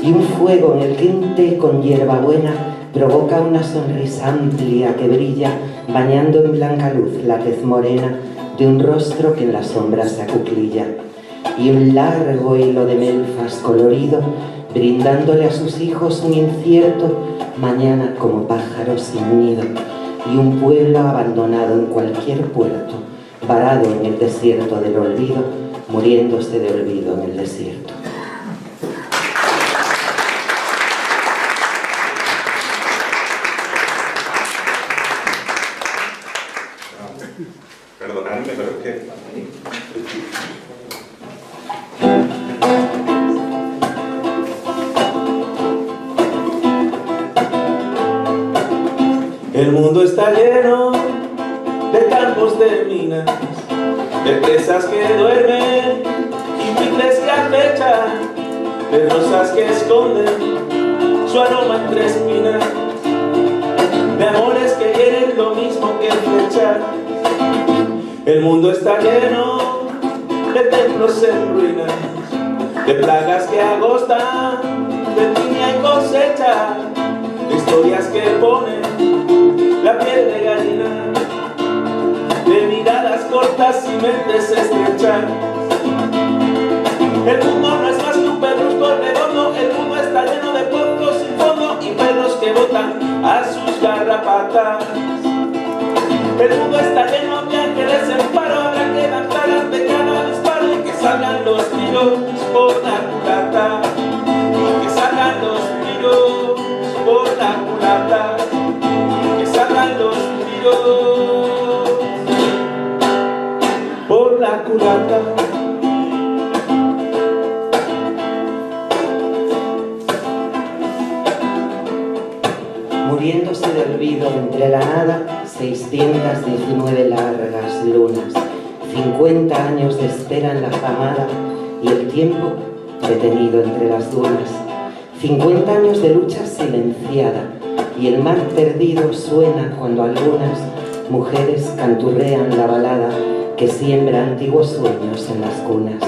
y un fuego en el que un té con hierbabuena provoca una sonrisa amplia que brilla, bañando en blanca luz la tez morena de un rostro que en la sombra se acuclilla, y un largo hilo de melfas colorido, brindándole a sus hijos un incierto mañana como pájaros sin nido, y un pueblo abandonado en cualquier puerto, varado en el desierto del olvido, muriéndose de olvido en el desierto. Perdonadme, pero es que... El mundo está lleno de campos de minas, de presas que duermen y buitres que acechan, de rosas que esconden su aroma entre espinas, de amores que quieren lo mismo que flechar. El mundo está lleno de templos en ruinas, de plagas que agostan, de piña y cosecha, de historias que ponen la piel de gallina, de miradas cortas y mentes estrechas. El mundo no es más que un pedrusco redondo, el mundo está lleno de pozos sin fondo y perros que botan a sus garrapatas. El mundo está lleno de ángeles en paro, habrá que lanzar ante cada disparo y que salgan los tiros por la culata, y que salgan los tiros por la culata, y que salgan los tiros por la culata. Muriéndose de olvido entre la nada, 619 largas lunas, 50 años de espera en la jamada y el tiempo detenido entre las dunas, 50 años de lucha silenciada y el mar perdido suena cuando algunas mujeres canturrean la balada que siembra antiguos sueños en las cunas.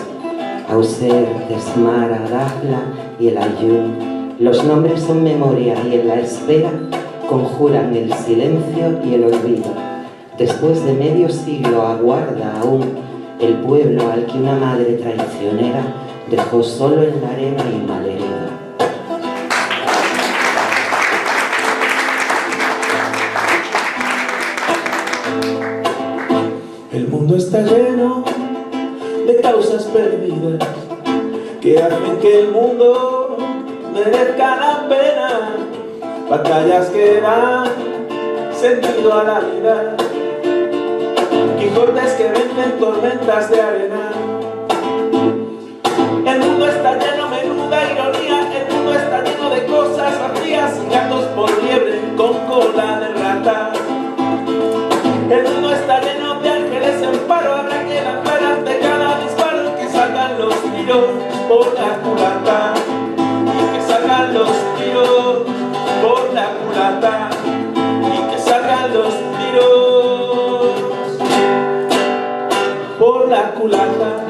Auser, Desmara, Dahla y el Ayun, los nombres son memoria y en la espera conjuran el silencio y el olvido. Después de medio siglo aguarda aún el pueblo al que una madre traicionera dejó solo en la arena y malherido. El mundo está lleno de causas perdidas que hacen que el mundo merezca la pena, batallas que dan sentido a la vida, Quijotes que vencen tormentas de arena. El mundo está lleno, menuda ironía, el mundo está lleno de cosas vacías y gatos por liebre con cola de rata. El mundo está lleno de ángeles en paro, habrá que lanzar ante cada disparo y que salgan los tiros por la culata, y que salgan los tiros por la culata, y que salgan los tiros por la culata.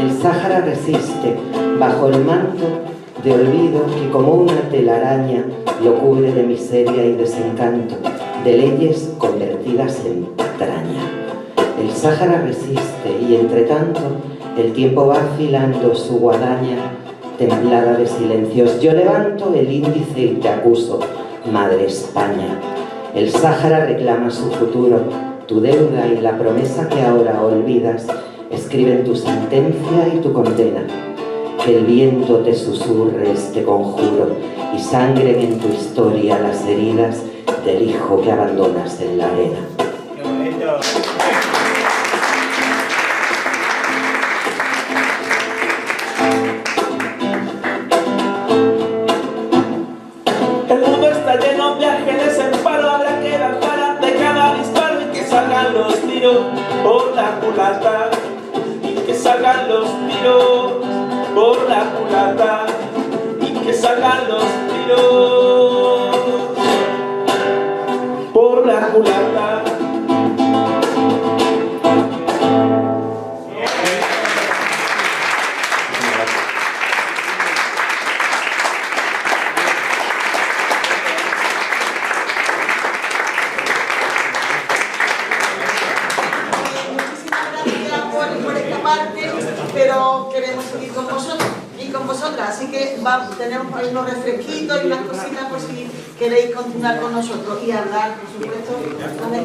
El Sáhara resiste bajo el manto de olvido que como una telaraña lo cubre de miseria y desencanto, de leyes convertidas en patraña. El Sáhara resiste y entre tanto el tiempo va afilando su guadaña templada de silencios. Yo levanto el índice y te acuso, Madre España. El Sáhara reclama su futuro, tu deuda y la promesa que ahora olvidas escriben tu sentencia y tu condena. Que el viento te susurre este conjuro y sangren en tu historia las heridas del hijo que abandonas en la arena. Qué bonito. por la culata y que salgan los tiros, por la culata y que salgan los tiros, por la culata. Pero queremos seguir con vosotros y con vosotras, así que tenemos ahí unos refresquitos y unas cositas por si queréis continuar con nosotros y hablar, por supuesto, con el